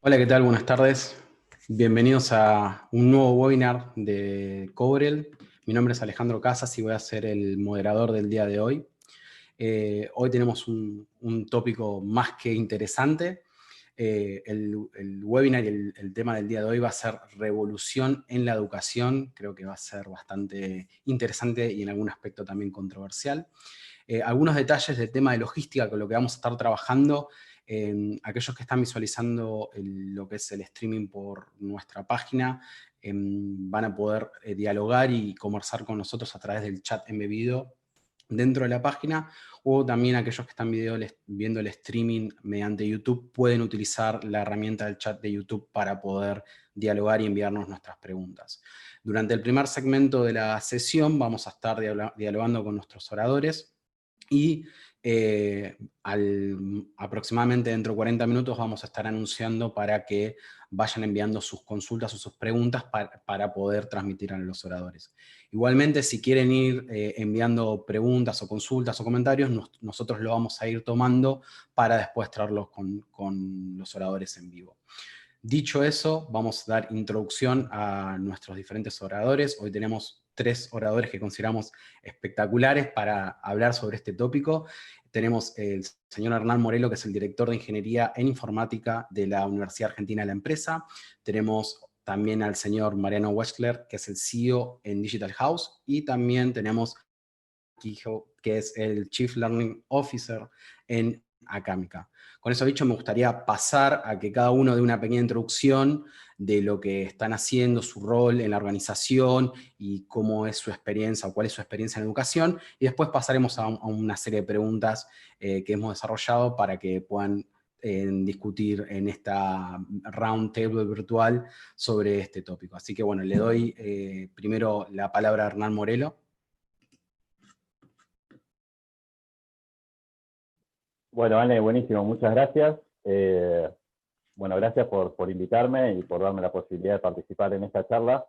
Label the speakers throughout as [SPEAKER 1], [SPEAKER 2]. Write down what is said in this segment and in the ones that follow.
[SPEAKER 1] Hola, ¿qué tal? Buenas tardes. Bienvenidos a un nuevo webinar de Cobrel. Mi nombre es Alejandro Casas y voy a ser el moderador del día de hoy. Hoy tenemos un tópico más que interesante. El webinar y el tema del día de hoy va a ser revolución en la educación. Creo que va a ser bastante interesante y en algún aspecto también controversial. Algunos detalles del tema de logística con lo que vamos a estar trabajando. Aquellos que están visualizando lo que es el streaming por nuestra página van a poder dialogar y conversar con nosotros a través del chat embebido dentro de la página, o también aquellos que están viendo el streaming mediante YouTube pueden utilizar la herramienta del chat de YouTube para poder dialogar y enviarnos nuestras preguntas. Durante el primer segmento de la sesión vamos a estar dialogando con nuestros oradores y aproximadamente dentro de 40 minutos vamos a estar anunciando para que vayan enviando sus consultas o sus preguntas para poder transmitir a los oradores. Igualmente, si quieren ir enviando preguntas o consultas o comentarios, nosotros lo vamos a ir tomando para después traerlos con los oradores en vivo. Dicho eso, vamos a dar introducción a nuestros diferentes oradores. Hoy tenemos 3 oradores que consideramos espectaculares para hablar sobre este tópico. Tenemos el señor Hernán Morelo, que es el director de Ingeniería en Informática de la Universidad Argentina de la Empresa. Tenemos también al señor Mariano Wechsler, que es el CEO en Digital House. Y también tenemos a Quijo, que es el Chief Learning Officer en Acámica. Con eso dicho, me gustaría pasar a que cada uno dé una pequeña introducción de lo que están haciendo, su rol en la organización y cómo es su experiencia o cuál es su experiencia en educación, y después pasaremos a una serie de preguntas que hemos desarrollado para que puedan discutir en esta round table virtual sobre este tópico. Así que bueno, le doy primero la palabra a Hernán Morelo.
[SPEAKER 2] Bueno, Ale, buenísimo, muchas gracias. Bueno, gracias por invitarme y por darme la posibilidad de participar en esta charla.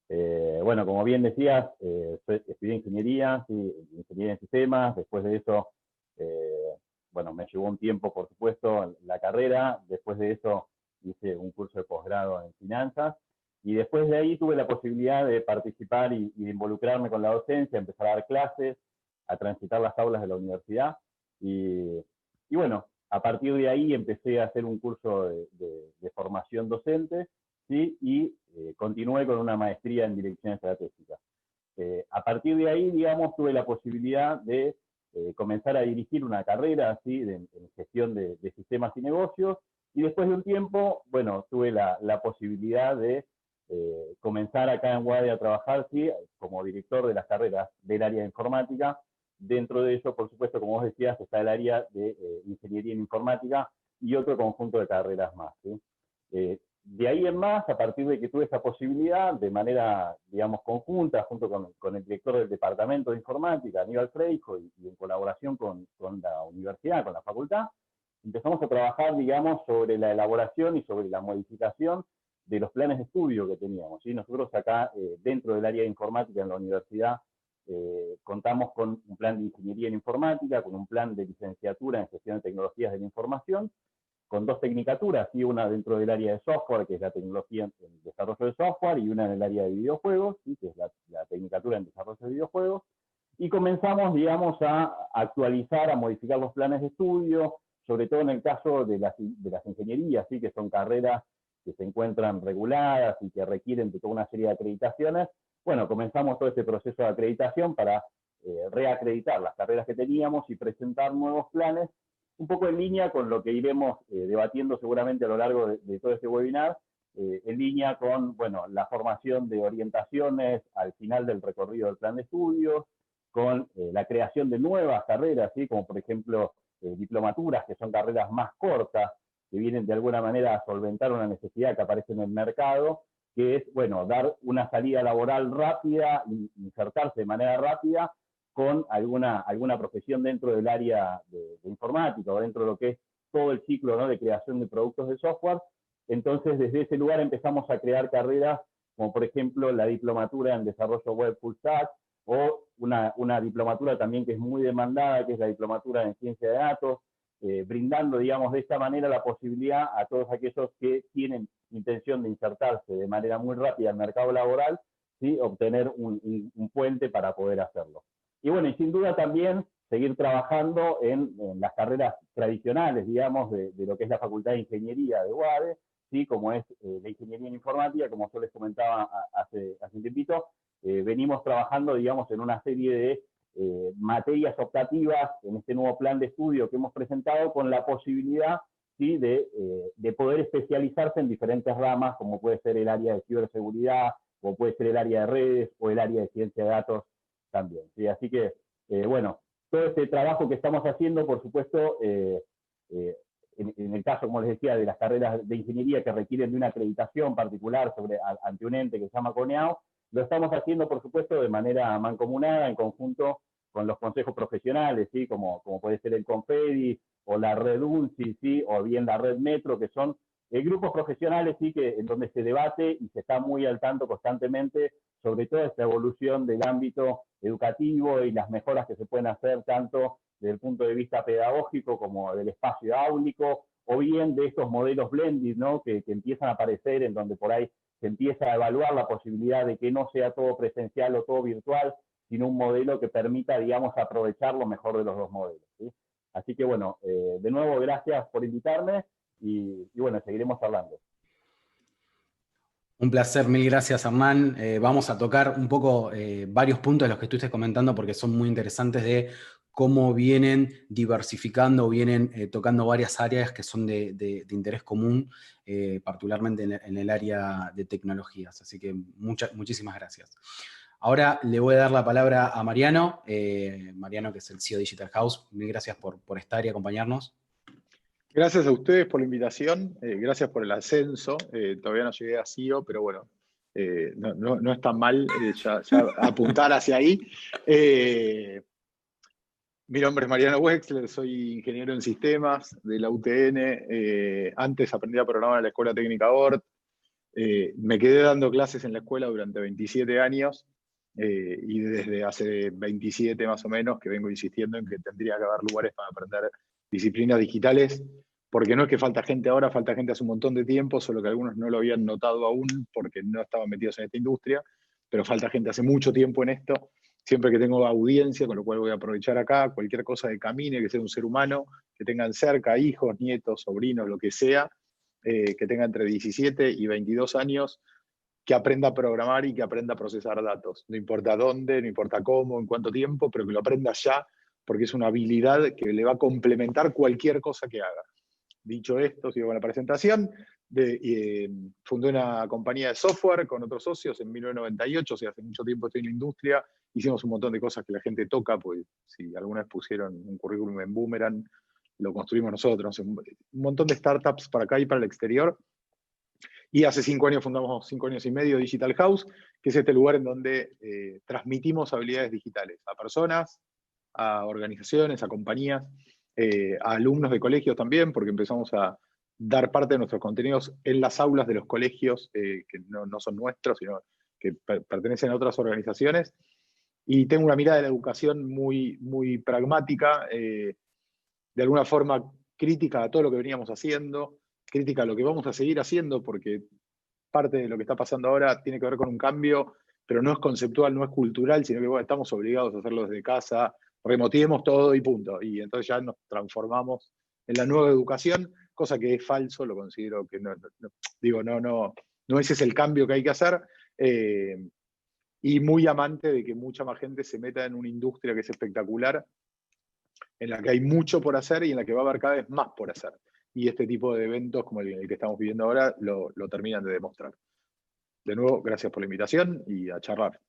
[SPEAKER 2] Bueno, como bien decías, estudié ingeniería, sí, ingeniería en sistemas. Después de eso, bueno, me llevó un tiempo, por supuesto, la carrera. Después de eso hice un curso de posgrado en finanzas. Y después de ahí tuve la posibilidad de participar y de involucrarme con la docencia, empezar a dar clases, a transitar las aulas de la universidad. Y, y bueno, a partir de ahí empecé a hacer un curso de formación docente, ¿sí? Y continué con una maestría en dirección estratégica. A partir de ahí, digamos, tuve la posibilidad de comenzar a dirigir una carrera así en gestión de sistemas y negocios, y después de un tiempo, bueno, tuve la posibilidad de comenzar acá en UADE a trabajar, ¿sí? Como director de las carreras del área de informática. Dentro de eso, por supuesto, como vos decías, está el área de ingeniería en informática y otro conjunto de carreras más, ¿sí? De ahí en más, a partir de que tuve esa posibilidad, de manera, digamos, conjunta, junto con el director del departamento de informática, Aníbal Freijo, y en colaboración con la universidad, con la facultad, empezamos a trabajar, digamos, sobre la elaboración y sobre la modificación de los planes de estudio que teníamos, ¿sí? Nosotros acá, dentro del área de informática en la universidad, contamos con un plan de ingeniería en informática, con un plan de licenciatura en gestión de tecnologías de la información, con 2 tecnicaturas, ¿sí? Una dentro del área de software, que es la tecnología en desarrollo de software, y una en el área de videojuegos, ¿sí? Que es la tecnicatura en desarrollo de videojuegos. Y comenzamos, digamos, a actualizar, a modificar los planes de estudio, sobre todo en el caso de las ingenierías, ¿sí? Que son carreras que se encuentran reguladas y que requieren de toda una serie de acreditaciones. Bueno, comenzamos todo este proceso de acreditación para reacreditar las carreras que teníamos y presentar nuevos planes, un poco en línea con lo que iremos debatiendo seguramente a lo largo de todo este webinar, en línea con, bueno, la formación de orientaciones al final del recorrido del plan de estudios, con la creación de nuevas carreras, ¿sí? Como por ejemplo diplomaturas, que son carreras más cortas, que vienen de alguna manera a solventar una necesidad que aparece en el mercado, que es, bueno, dar una salida laboral rápida, insertarse de manera rápida con alguna profesión dentro del área de informática o dentro de lo que es todo el ciclo, ¿no? De creación de productos de software. Entonces, desde ese lugar empezamos a crear carreras como, por ejemplo, la diplomatura en desarrollo web full stack, o una diplomatura también que es muy demandada, que es la diplomatura en ciencia de datos, brindando, digamos, de esta manera la posibilidad a todos aquellos que tienen intención de insertarse de manera muy rápida al mercado laboral, ¿sí? Obtener un puente para poder hacerlo. Y bueno, y sin duda también seguir trabajando en las carreras tradicionales, digamos, de lo que es la Facultad de Ingeniería de UADE, ¿sí? Como es la Ingeniería en Informática, como yo les comentaba hace un tiempito, venimos trabajando, digamos, en una serie de materias optativas en este nuevo plan de estudio que hemos presentado, con la posibilidad, ¿sí? de poder especializarse en diferentes ramas, como puede ser el área de ciberseguridad, o puede ser el área de redes, o el área de ciencia de datos también, ¿sí? Así que, bueno, todo este trabajo que estamos haciendo, por supuesto, en el caso, como les decía, de las carreras de ingeniería que requieren de una acreditación particular ante un ente que se llama CONEAO, lo estamos haciendo, por supuesto, de manera mancomunada, en conjunto con los consejos profesionales, ¿sí? Como puede ser el CONFEDI, o la Red UNCI, ¿sí? O bien la Red Metro, que son grupos profesionales, ¿sí? En donde se debate y se está muy al tanto constantemente sobre toda esta evolución del ámbito educativo y las mejoras que se pueden hacer tanto desde el punto de vista pedagógico como del espacio áulico, o bien de estos modelos blended, ¿no? que empiezan a aparecer, en donde por ahí se empieza a evaluar la posibilidad de que no sea todo presencial o todo virtual, sino un modelo que permita, digamos, aprovechar lo mejor de los dos modelos, ¿sí? Así que bueno, de nuevo, gracias por invitarme y bueno, seguiremos hablando.
[SPEAKER 1] Un placer, mil gracias, Hernán. Vamos a tocar un poco varios puntos de los que estuviste comentando porque son muy interesantes, de cómo vienen diversificando o vienen tocando varias áreas que son de interés común, particularmente en el área de tecnologías. Así que muchísimas gracias. Ahora le voy a dar la palabra a Mariano, Mariano, que es el CEO de Digital House. Mil gracias por estar y acompañarnos.
[SPEAKER 3] Gracias a ustedes por la invitación, gracias por el ascenso. Todavía no llegué a CEO, pero bueno, no es tan mal ya apuntar hacia ahí. Mi nombre es Mariano Wexler, soy ingeniero en sistemas de la UTN. Antes aprendí a programar en la Escuela Técnica ORT. Me quedé dando clases en la escuela durante 27 años y desde hace 27 más o menos que vengo insistiendo en que tendría que haber lugares para aprender disciplinas digitales, porque no es que falta gente ahora, falta gente hace un montón de tiempo, solo que algunos no lo habían notado aún porque no estaban metidos en esta industria, pero falta gente hace mucho tiempo en esto. Siempre que tengo audiencia, con lo cual voy a aprovechar acá, cualquier cosa que camine, que sea un ser humano, que tengan cerca hijos, nietos, sobrinos, lo que sea, que tenga entre 17 y 22 años, que aprenda a programar y que aprenda a procesar datos. No importa dónde, no importa cómo, en cuánto tiempo, pero que lo aprenda ya, porque es una habilidad que le va a complementar cualquier cosa que haga. Dicho esto, sigo con la presentación. Fundé una compañía de software con otros socios en 1998, o sea, hace mucho tiempo estoy en la industria. Hicimos un montón de cosas que la gente toca, pues si alguna vez pusieron un currículum en Boomerang, lo construimos nosotros. Un montón de startups para acá y para el exterior. Y hace 5 años fundamos, 5 años y medio, Digital House, que es este lugar en donde transmitimos habilidades digitales a personas, a organizaciones, a compañías, a alumnos de colegios también, porque empezamos a dar parte de nuestros contenidos en las aulas de los colegios que no son nuestros, sino que pertenecen a otras organizaciones. Y tengo una mirada de la educación muy pragmática, de alguna forma crítica a todo lo que veníamos haciendo, crítica a lo que vamos a seguir haciendo, porque parte de lo que está pasando ahora tiene que ver con un cambio, pero no es conceptual, no es cultural, sino que bueno, estamos obligados a hacerlo desde casa, remoteemos todo y punto. Y entonces ya nos transformamos en la nueva educación, cosa que es falso, lo considero que no ese es el cambio que hay que hacer. Y muy amante de que mucha más gente se meta en una industria que es espectacular, en la que hay mucho por hacer y en la que va a haber cada vez más por hacer. Y este tipo de eventos como el que estamos viviendo ahora lo terminan de demostrar. De nuevo, gracias por la invitación y a charlar.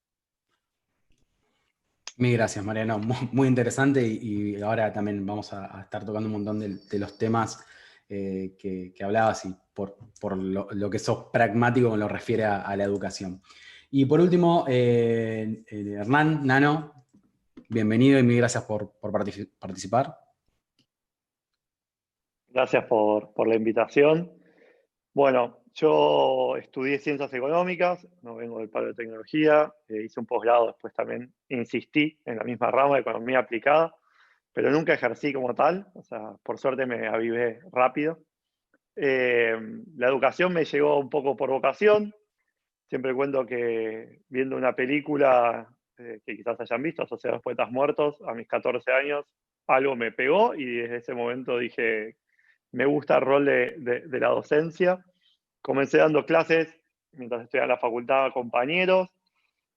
[SPEAKER 1] Mil gracias, Mariano. Muy interesante y ahora también vamos a estar tocando un montón de los temas que hablabas y por lo que sos pragmático con lo refiere a la educación. Y por último, Hernán, Nano, bienvenido y mil gracias por participar.
[SPEAKER 4] Gracias por la invitación. Bueno, yo estudié Ciencias Económicas, no vengo del palo de tecnología, hice un posgrado, después también insistí en la misma rama de Economía Aplicada, pero nunca ejercí como tal, o sea, por suerte me avivé rápido. La educación me llegó un poco por vocación. Siempre cuento que viendo una película que quizás hayan visto, Sociedad de los Poetas Muertos, a mis 14 años, algo me pegó y desde ese momento dije, me gusta el rol de la docencia. Comencé dando clases mientras estudiaba en la facultad a compañeros,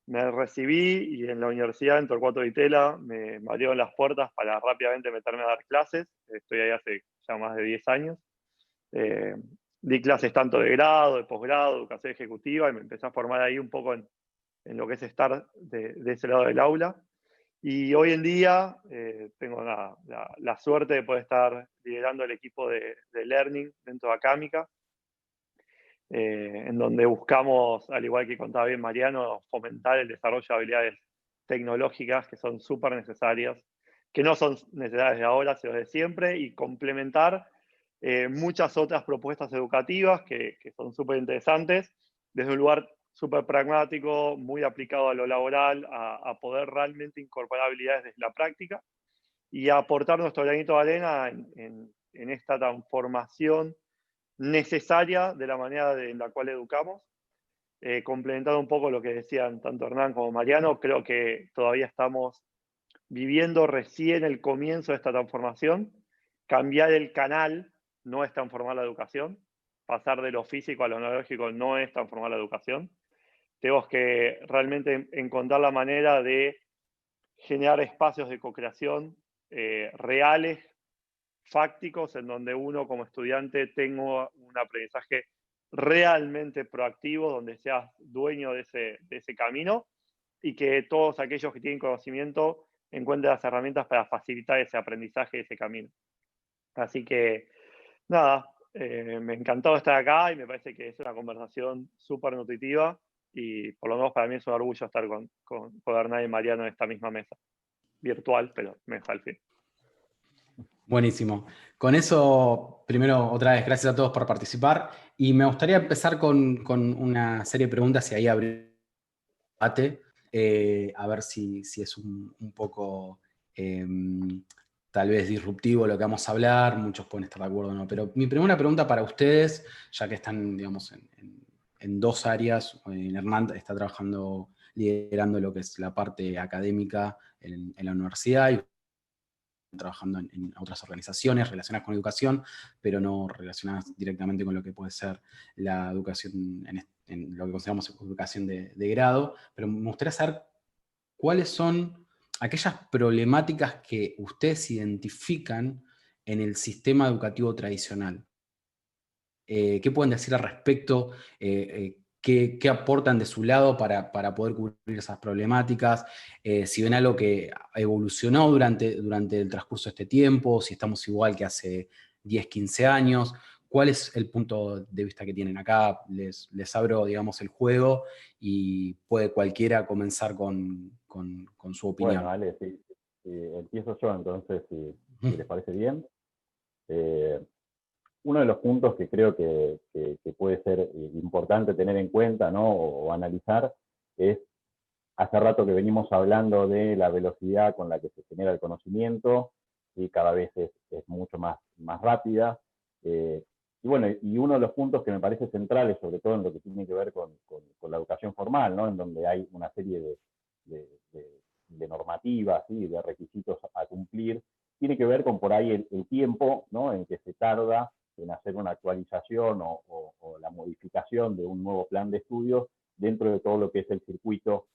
[SPEAKER 4] me recibí y en la universidad, en Torcuato Di Tella, me abrieron las puertas para rápidamente meterme a dar clases. Estoy ahí hace ya más de 10 años. Eh, Di clases tanto de grado, de posgrado, educación ejecutiva, y me empecé a formar ahí un poco en lo que es estar de ese lado del aula. Y hoy en día tengo la suerte de poder estar liderando el equipo de Learning dentro de Acámica, en donde buscamos, al igual que contaba bien Mariano, fomentar el desarrollo de habilidades tecnológicas que son súper necesarias, que no son necesarias de ahora, sino de siempre, y complementar muchas otras propuestas educativas que son súper interesantes, desde un lugar súper pragmático, muy aplicado a lo laboral, a poder realmente incorporar habilidades desde la práctica y a aportar nuestro granito de arena en esta transformación necesaria de la manera en la cual educamos. Complementando un poco lo que decían tanto Hernán como Mariano, creo que todavía estamos viviendo recién el comienzo de esta transformación. Cambiar el canal no es transformar la educación. Pasar de lo físico a lo analógico no es transformar la educación. Tenemos que realmente encontrar la manera de generar espacios de co-creación reales, fácticos, en donde uno como estudiante tenga un aprendizaje realmente proactivo, donde seas dueño de ese camino y que todos aquellos que tienen conocimiento encuentren las herramientas para facilitar ese aprendizaje, ese camino. Así que, nada, me encantó estar acá y me parece que es una conversación súper nutritiva y por lo menos para mí es un orgullo estar con Hernán y Mariano en esta misma mesa. Virtual, pero mesa al fin.
[SPEAKER 1] Buenísimo. Con eso, primero, otra vez, gracias a todos por participar. Y me gustaría empezar con una serie de preguntas y ahí abrir debate, a ver si es un poco tal vez disruptivo lo que vamos a hablar. Muchos pueden estar de acuerdo o no. Pero mi primera pregunta para ustedes, ya que están, digamos, en dos áreas, Hernán está trabajando, liderando lo que es la parte académica en la universidad y trabajando en otras organizaciones relacionadas con educación, pero no relacionadas directamente con lo que puede ser la educación, en lo que consideramos educación de grado. Pero me gustaría saber cuáles son aquellas problemáticas que ustedes identifican en el sistema educativo tradicional. ¿Qué pueden decir al respecto? ¿Qué aportan de su lado para poder cubrir esas problemáticas? Si ven algo que evolucionó durante el transcurso de este tiempo, si estamos igual que hace 10, 15 años. ¿Cuál es el punto de vista que tienen acá? Les abro, digamos, el juego y puede cualquiera comenzar con su opinión.
[SPEAKER 2] Bueno, Ale, sí, empiezo yo entonces, si les parece bien. Uno de los puntos que creo que puede ser importante tener en cuenta, ¿no? o analizar es, hace rato que venimos hablando de la velocidad con la que se genera el conocimiento, y cada vez es mucho más rápida. Y bueno, y uno de los puntos que me parece centrales, sobre todo en lo que tiene que ver con la educación formal, ¿no? En donde hay una serie de normativas y de requisitos a cumplir, tiene que ver con por ahí el tiempo, ¿no? En que se tarda en hacer una actualización o la modificación de un nuevo plan de estudios dentro de todo lo que es el circuito,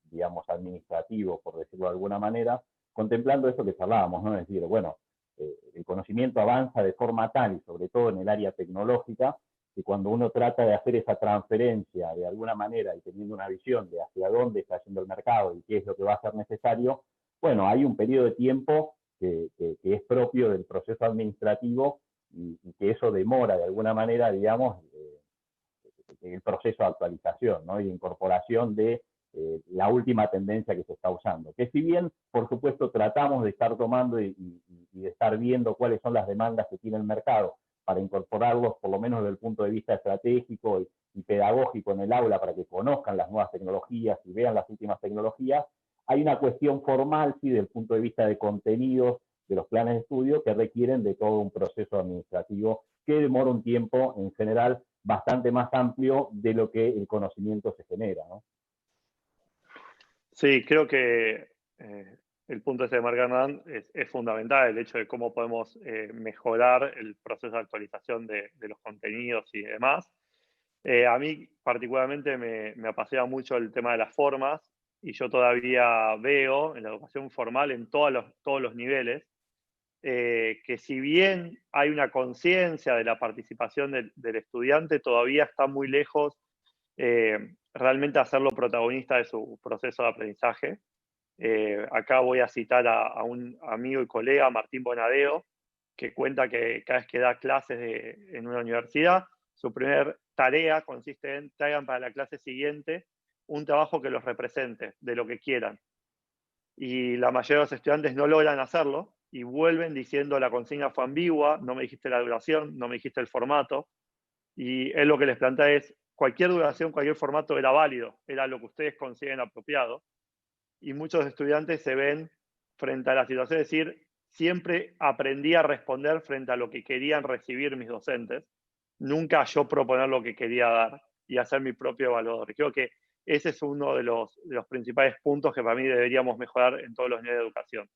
[SPEAKER 2] digamos, administrativo, por decirlo de alguna manera, contemplando eso que charlábamos, ¿no? Es decir, bueno, el conocimiento avanza de forma tal, y sobre todo en el área tecnológica, que cuando uno trata de hacer esa transferencia de alguna manera y teniendo una visión de hacia dónde está yendo el mercado y qué es lo que va a ser necesario, bueno, hay un periodo de tiempo que es propio del proceso administrativo y que eso demora de alguna manera, digamos, el proceso de actualización, ¿no? Y de incorporación de la última tendencia que se está usando. Que si bien, por supuesto, tratamos de estar tomando y de estar viendo cuáles son las demandas que tiene el mercado para incorporarlos, por lo menos desde el punto de vista estratégico y pedagógico en el aula, para que conozcan las nuevas tecnologías y vean las últimas tecnologías, hay una cuestión formal, sí, desde el punto de vista de contenidos de los planes de estudio que requieren de todo un proceso administrativo que demora un tiempo, en general, bastante más amplio de lo que el conocimiento se genera, ¿no?
[SPEAKER 4] Sí, creo que el punto ese de Marc Hernán es fundamental, el hecho de cómo podemos mejorar el proceso de actualización de los contenidos y demás. A mí particularmente me apasiona mucho el tema de las formas, y yo todavía veo en la educación formal en todos los niveles que si bien hay una conciencia de la participación del estudiante, todavía está muy lejos realmente hacerlo protagonista de su proceso de aprendizaje. Acá voy a citar a un amigo y colega, Martín Bonadeo, que cuenta que cada vez que da clases en una universidad, su primer tarea consiste en traigan para la clase siguiente un trabajo que los represente, de lo que quieran. Y la mayoría de los estudiantes no logran hacerlo y vuelven diciendo la consigna fue ambigua, no me dijiste la duración, no me dijiste el formato. Y él lo que les plantea es, cualquier duración, cualquier formato era válido, era lo que ustedes consideren apropiado. Y muchos estudiantes se ven frente a la situación de decir, siempre aprendí a responder frente a lo que querían recibir mis docentes, nunca yo proponer lo que quería dar y hacer mi propio evaluador. Creo que ese es uno de los principales puntos que para mí deberíamos mejorar en todos los niveles de educación.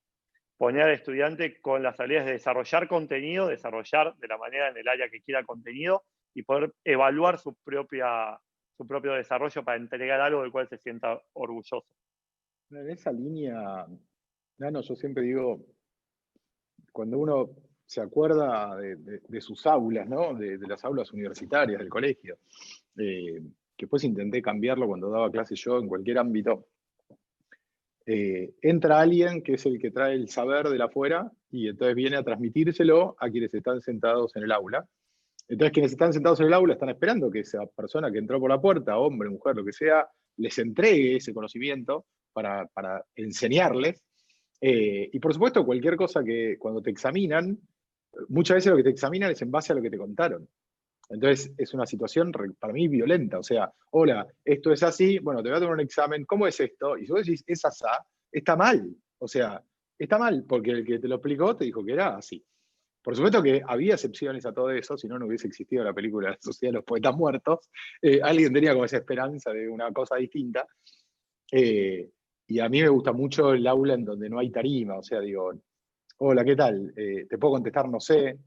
[SPEAKER 4] Poner al estudiante con las habilidades de desarrollar contenido, desarrollar de la manera en el área que quiera contenido y poder evaluar su propio desarrollo para entregar algo del cual se sienta orgulloso.
[SPEAKER 3] En esa línea, Nano, yo siempre digo, cuando uno se acuerda de sus aulas, ¿no? De las aulas universitarias, del colegio, que después intenté cambiarlo cuando daba clases yo en cualquier ámbito, entra alguien que es el que trae el saber de la afuera y entonces viene a transmitírselo a quienes están sentados en el aula. Entonces quienes están sentados en el aula están esperando que esa persona que entró por la puerta, hombre, mujer, lo que sea, les entregue ese conocimiento para enseñarles. Y por supuesto, cualquier cosa que cuando te examinan, muchas veces lo que te examinan es en base a lo que te contaron. Entonces es una situación para mí violenta. O sea, hola, esto es así, bueno, te voy a tomar un examen, ¿cómo es esto? Y si vos decís, es asá, está mal. O sea, está mal, porque el que te lo explicó te dijo que era así. Por supuesto que había excepciones a todo eso, si no, no hubiese existido la película La Sociedad de los Poetas Muertos. Alguien tenía como esa esperanza de una cosa distinta. Y a mí me gusta mucho el aula en donde no hay tarima, o sea, digo, hola, ¿qué tal? Te puedo contestar, no sé.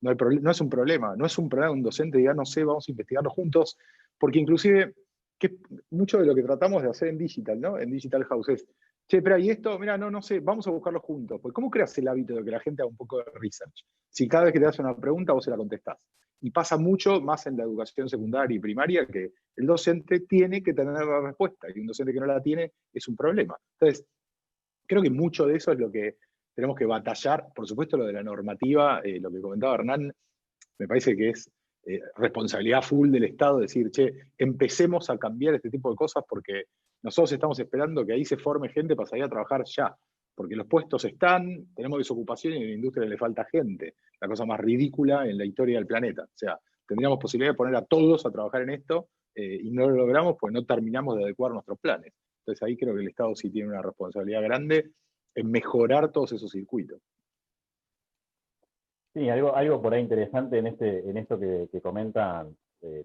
[SPEAKER 3] No es un problema, no es un problema un docente diga, no sé, vamos a investigarlo juntos, porque inclusive, que mucho de lo que tratamos de hacer en Digital, ¿no? En Digital House es, che, pero y esto, mira, no sé, vamos a buscarlo juntos. Pues, ¿cómo creas el hábito de que la gente haga un poco de research? Si cada vez que te das una pregunta, vos se la contestás. Y pasa mucho más en la educación secundaria y primaria que el docente tiene que tener la respuesta y un docente que no la tiene es un problema. Entonces, creo que mucho de eso es lo que tenemos que batallar. Por supuesto, lo de la normativa, lo que comentaba Hernán, me parece que es responsabilidad full del Estado decir, che, empecemos a cambiar este tipo de cosas porque nosotros estamos esperando que ahí se forme gente para salir a trabajar ya. Porque los puestos están, tenemos desocupación y en la industria le falta gente. La cosa más ridícula en la historia del planeta. O sea, tendríamos posibilidad de poner a todos a trabajar en esto y no lo logramos porque no terminamos de adecuar nuestros planes. Entonces ahí creo que el Estado sí tiene una responsabilidad grande en mejorar todos esos circuitos.
[SPEAKER 2] Sí, algo por ahí interesante en esto que comentan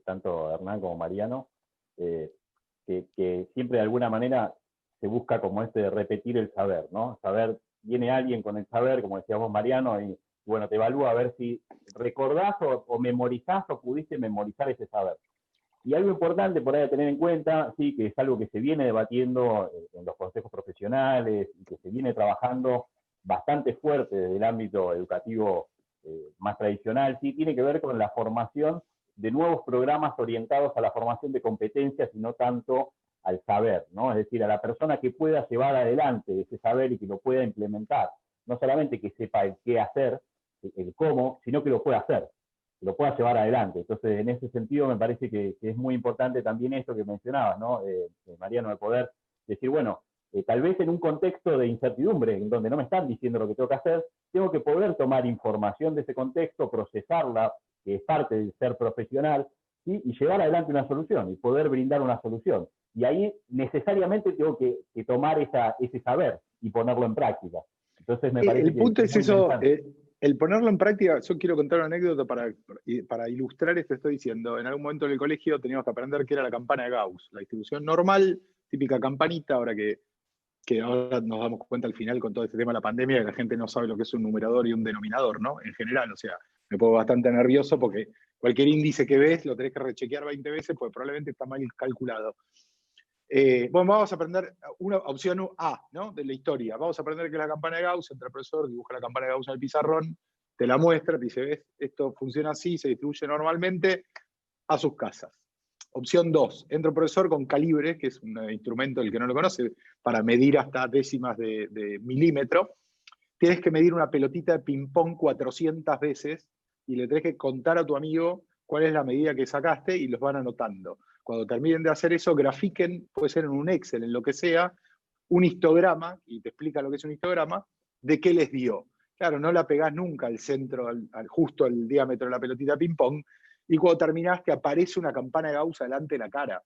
[SPEAKER 2] tanto Hernán como Mariano, que siempre de alguna manera se busca como de repetir el saber, ¿no? Saber, viene alguien con el saber, como decíamos Mariano, y bueno, te evalúa a ver si recordás o memorizás o pudiste memorizar ese saber. Y algo importante por ahí a tener en cuenta, sí, que es algo que se viene debatiendo en los consejos profesionales y que se viene trabajando bastante fuerte desde el ámbito educativo más tradicional, sí, tiene que ver con la formación de nuevos programas orientados a la formación de competencias y no tanto al saber, ¿no? Es decir, a la persona que pueda llevar adelante ese saber y que lo pueda implementar. No solamente que sepa el qué hacer, el cómo, sino que lo pueda hacer, que lo pueda llevar adelante. Entonces, en ese sentido, me parece que es muy importante también esto que mencionabas, ¿no? Mariano, de poder decir, bueno, tal vez en un contexto de incertidumbre, en donde no me están diciendo lo que tengo que hacer, tengo que poder tomar información de ese contexto, procesarla, que es parte del ser profesional, ¿sí? Y llevar adelante una solución y poder brindar una solución. Y ahí necesariamente tengo que tomar ese saber y ponerlo en práctica. Entonces me parece
[SPEAKER 3] El punto
[SPEAKER 2] que
[SPEAKER 3] es
[SPEAKER 2] muy
[SPEAKER 3] eso,
[SPEAKER 2] interesante.
[SPEAKER 3] el ponerlo en práctica. Yo quiero contar una anécdota para ilustrar esto que estoy diciendo. En algún momento en el colegio teníamos que aprender qué era la campana de Gauss, la distribución normal, típica campanita, ahora que ahora nos damos cuenta al final con todo este tema de la pandemia, que la gente no sabe lo que es un numerador y un denominador, ¿no? En general, o sea, me pongo bastante nervioso porque cualquier índice que ves lo tenés que rechequear 20 veces porque probablemente está mal calculado. Bueno, vamos a aprender una opción A, ¿no? De la historia. Vamos a aprender qué es la campana de Gauss. Entra el profesor, dibuja la campana de Gauss en el pizarrón, te la muestra, te dice, ves, esto funciona así, se distribuye normalmente a sus casas. Opción 2, entra un profesor con calibre, que es un instrumento, el que no lo conoce, para medir hasta décimas de milímetro. Tienes que medir una pelotita de ping-pong 400 veces y le tenés que contar a tu amigo cuál es la medida que sacaste y los van anotando. Cuando terminen de hacer eso, grafiquen, puede ser en un Excel, en lo que sea, un histograma, y te explica lo que es un histograma, de qué les dio. Claro, no la pegás nunca al centro, justo al diámetro de la pelotita de ping-pong, y cuando terminás te aparece una campana de Gauss delante de la cara.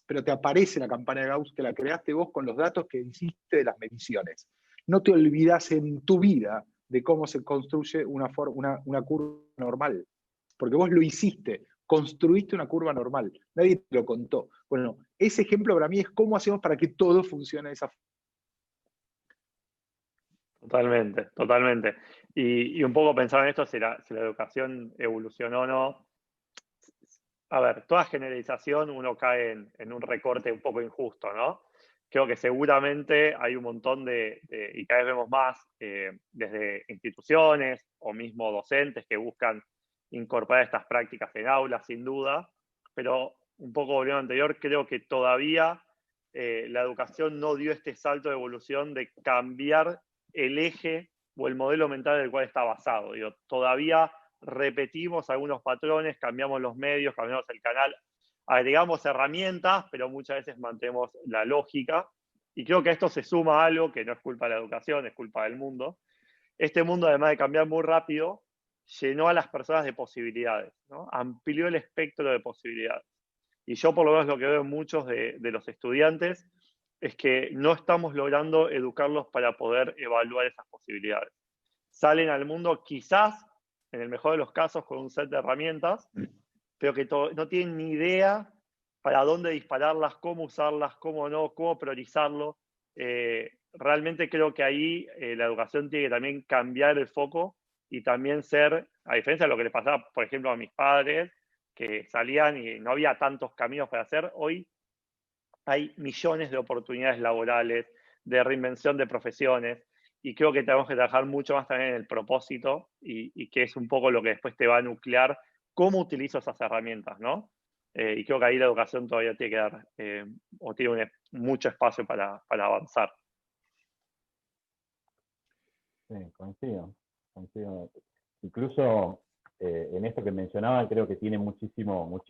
[SPEAKER 3] Pero te aparece la campana de Gauss que la creaste vos con los datos que hiciste de las mediciones. No te olvidas en tu vida de cómo se construye una curva normal, porque vos lo hiciste, construiste una curva normal, nadie te lo contó. Bueno, ese ejemplo para mí es cómo hacemos para que todo funcione de esa forma.
[SPEAKER 4] Totalmente, totalmente. Y un poco pensar en esto, si la educación evolucionó o no. A ver, toda generalización uno cae en un recorte un poco injusto, ¿no? Creo que seguramente hay un montón y cada vez vemos más, desde instituciones o mismo docentes que buscan incorporar estas prácticas en aulas, sin duda, pero un poco volviendo al anterior, creo que todavía la educación no dio este salto de evolución de cambiar el eje o el modelo mental del cual está basado. Digo, todavía repetimos algunos patrones, cambiamos los medios, cambiamos el canal, agregamos herramientas, pero muchas veces mantenemos la lógica. Y creo que a esto se suma algo que no es culpa de la educación, es culpa del mundo. Este mundo, además de cambiar muy rápido, llenó a las personas de posibilidades, ¿no? Amplió el espectro de posibilidades. Y yo por lo menos lo que veo en muchos de los estudiantes es que no estamos logrando educarlos para poder evaluar esas posibilidades. Salen al mundo quizás, en el mejor de los casos, con un set de herramientas, pero que no tienen ni idea para dónde dispararlas, cómo usarlas, cómo no, cómo priorizarlo. Realmente creo que ahí la educación tiene que también cambiar el foco y también ser, a diferencia de lo que le pasaba, por ejemplo, a mis padres, que salían y no había tantos caminos para hacer, hoy hay millones de oportunidades laborales, de reinvención de profesiones, y creo que tenemos que trabajar mucho más también en el propósito y que es un poco lo que después te va a nuclear cómo utilizo esas herramientas, ¿no? Y creo que ahí la educación todavía tiene que dar, o tiene mucho espacio para avanzar.
[SPEAKER 2] Sí, coincido. Incluso en esto que mencionaba, creo que tiene muchísimo,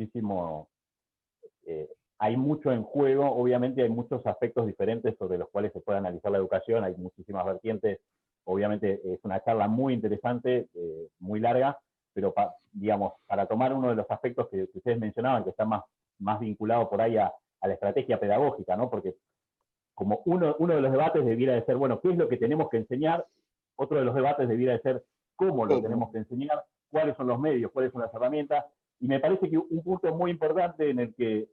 [SPEAKER 2] hay mucho en juego. Obviamente hay muchos aspectos diferentes sobre los cuales se puede analizar la educación, hay muchísimas vertientes. Obviamente es una charla muy interesante, muy larga, pero digamos, para tomar uno de los aspectos que ustedes mencionaban, que está más vinculado por ahí a la estrategia pedagógica, ¿no? Porque como uno de los debates debiera de ser, bueno, ¿qué es lo que tenemos que enseñar? Otro de los debates debiera de ser cómo lo tenemos que enseñar, cuáles son los medios, cuáles son las herramientas. Y me parece que un punto muy importante en el que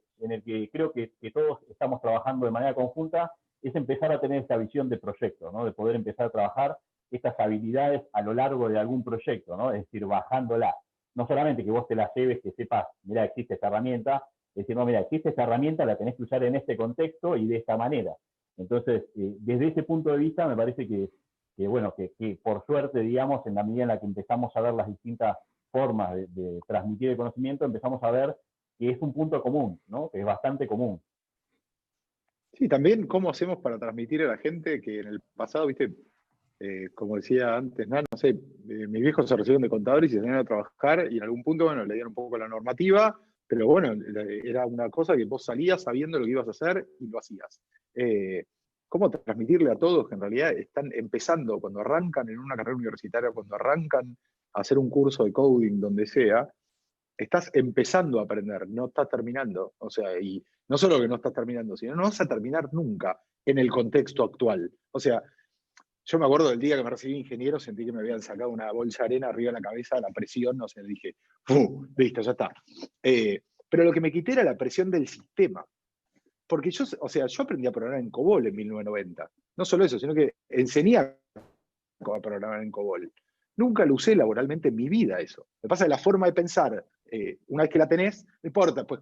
[SPEAKER 2] creo que todos estamos trabajando de manera conjunta es empezar a tener esta visión de proyecto, ¿no? De poder empezar a trabajar estas habilidades a lo largo de algún proyecto, ¿no? Es decir, bajándola. No solamente que vos te la lleves, que sepas, mira, existe esta herramienta, es decir, no, mira, existe esta herramienta, la tenés que usar en este contexto y de esta manera. Entonces, desde ese punto de vista, me parece que por suerte, digamos, en la medida en la que empezamos a ver las distintas formas de transmitir el conocimiento, empezamos a ver que es un punto común, ¿no? Que es bastante común.
[SPEAKER 3] Sí, también cómo hacemos para transmitir a la gente que en el pasado, viste, como decía antes, no sé, mis viejos se recibieron de contadores y se tenían a trabajar y en algún punto, bueno, le dieron un poco la normativa, pero bueno, era una cosa que vos salías sabiendo lo que ibas a hacer y lo hacías. ¿Cómo transmitirle a todos que en realidad están empezando, cuando arrancan en una carrera universitaria, cuando arrancan a hacer un curso de coding, donde sea, estás empezando a aprender, no estás terminando. O sea, y no solo que no estás terminando, sino no vas a terminar nunca en el contexto actual. O sea, yo me acuerdo del día que me recibí ingeniero, sentí que me habían sacado una bolsa de arena arriba de la cabeza, la presión, o sea, dije, listo, ya está. Pero lo que me quité era la presión del sistema. Porque yo, o sea, yo aprendí a programar en COBOL en 1990. No solo eso, sino que enseñé a programar en COBOL. Nunca lo usé laboralmente en mi vida eso. Lo que pasa es la forma de pensar, una vez que la tenés, no importa pues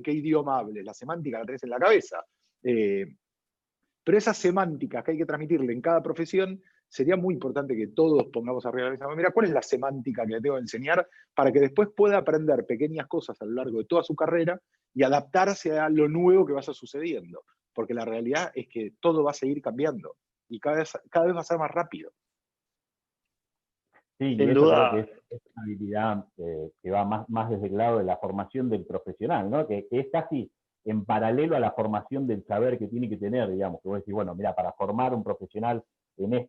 [SPEAKER 3] qué idioma hables, la semántica la tenés en la cabeza. Pero esas semánticas que hay que transmitirle en cada profesión, sería muy importante que todos pongamos arriba de la mesa. Mira, ¿cuál es la semántica que le tengo que enseñar para que después pueda aprender pequeñas cosas a lo largo de toda su carrera y adaptarse a lo nuevo que vaya sucediendo? Porque la realidad es que todo va a seguir cambiando y cada vez va a ser más rápido.
[SPEAKER 2] Sí, y
[SPEAKER 4] Sin
[SPEAKER 2] eso creo
[SPEAKER 4] duda.
[SPEAKER 2] que es una habilidad que va más desde el lado de la formación del profesional, ¿no? Que es casi en paralelo a la formación del saber que tiene que tener, digamos, que vos decís, bueno, mira, para formar un profesional de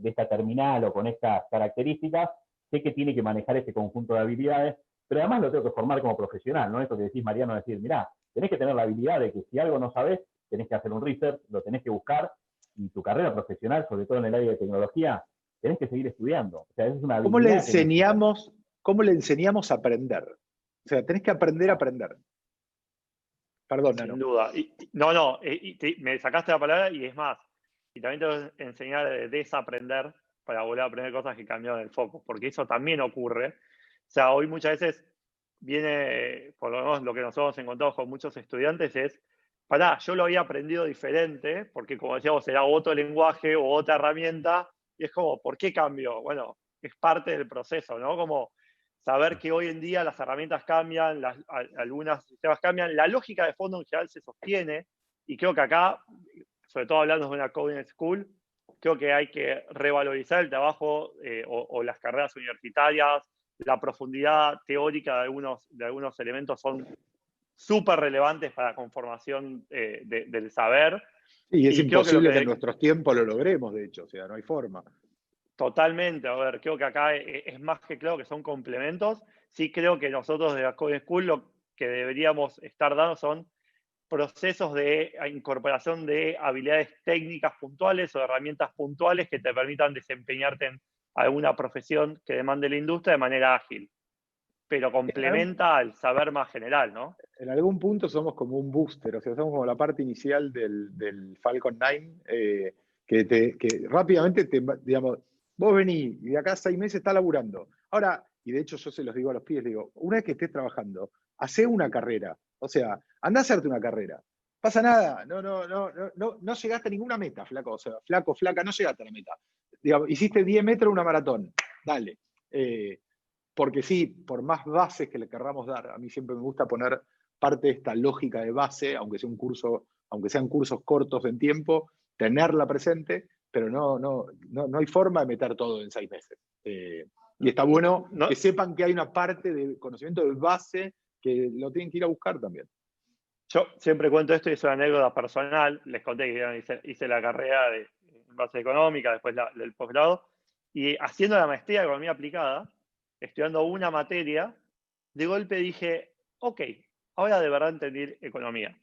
[SPEAKER 2] esta terminal o con estas características, sé que tiene que manejar este conjunto de habilidades, pero además lo tengo que formar como profesional, ¿no? Esto que decís, Mariano, decir, mira, tenés que tener la habilidad de que si algo no sabés, tenés que hacer un research, lo tenés que buscar, y tu carrera profesional, sobre todo en el área de tecnología, tenés que seguir estudiando. O sea, esa es una
[SPEAKER 3] ¿Cómo le
[SPEAKER 2] habilidad que necesitas.
[SPEAKER 3] enseñamos a aprender? O sea, tenés que aprender a aprender. Perdón,
[SPEAKER 4] Sin
[SPEAKER 3] Nano.
[SPEAKER 4] duda. No, me sacaste la palabra y es más. Y también tengo que enseñar a desaprender para volver a aprender cosas que cambiaron el foco, porque eso también ocurre. O sea, hoy muchas veces viene, por lo menos lo que nosotros encontramos con muchos estudiantes es, pará, yo lo había aprendido diferente, porque como decíamos, era otro lenguaje o otra herramienta, y es como, ¿por qué cambio? Bueno, es parte del proceso, ¿no? Como saber que hoy en día las herramientas cambian, algunos sistemas cambian, la lógica de fondo en general se sostiene, y creo que acá, sobre todo hablando de una coding school, creo que hay que revalorizar el trabajo o las carreras universitarias, la profundidad teórica de algunos elementos son súper relevantes para la conformación del saber.
[SPEAKER 3] Y es
[SPEAKER 4] Y creo que lo
[SPEAKER 3] imposible que en
[SPEAKER 4] que
[SPEAKER 3] nuestros tiempos lo logremos, de hecho, o sea, no hay forma.
[SPEAKER 4] totalmente, a ver, creo que acá es más que claro que son complementos. Sí creo que nosotros de la Code School lo que deberíamos estar dando son procesos de incorporación de habilidades técnicas puntuales o herramientas puntuales que te permitan desempeñarte en alguna profesión que demande la industria de manera ágil, pero complementa al saber más general, ¿no?
[SPEAKER 3] En algún punto somos como un booster, o sea, somos como la parte inicial del Falcon 9, que rápidamente, digamos, vos venís y de acá a 6 meses está laburando. Ahora, y de hecho yo se los digo a los pibes, digo, una vez que estés trabajando, hacé una carrera, o sea, andá a hacerte una carrera. Pasa nada, no llegaste a ninguna meta, flaco, o sea, flaco, flaca, no llegaste a la meta. Digamos, hiciste 10 metros una maratón, dale. Porque sí, por más bases que le querramos dar, a mí siempre me gusta poner parte de esta lógica de base, aunque sean cursos cortos en tiempo, tenerla presente, pero no hay forma de meter todo en 6 meses. Y está bueno
[SPEAKER 4] No,
[SPEAKER 3] que sepan que hay una parte de conocimiento de base que lo tienen que ir a buscar también.
[SPEAKER 4] yo siempre cuento esto y es una anécdota personal. Les conté que hice la carrera de base económica, después del posgrado, y haciendo la maestría de economía aplicada, estudiando una materia, de golpe dije, ok, ahora de verdad entendí economía.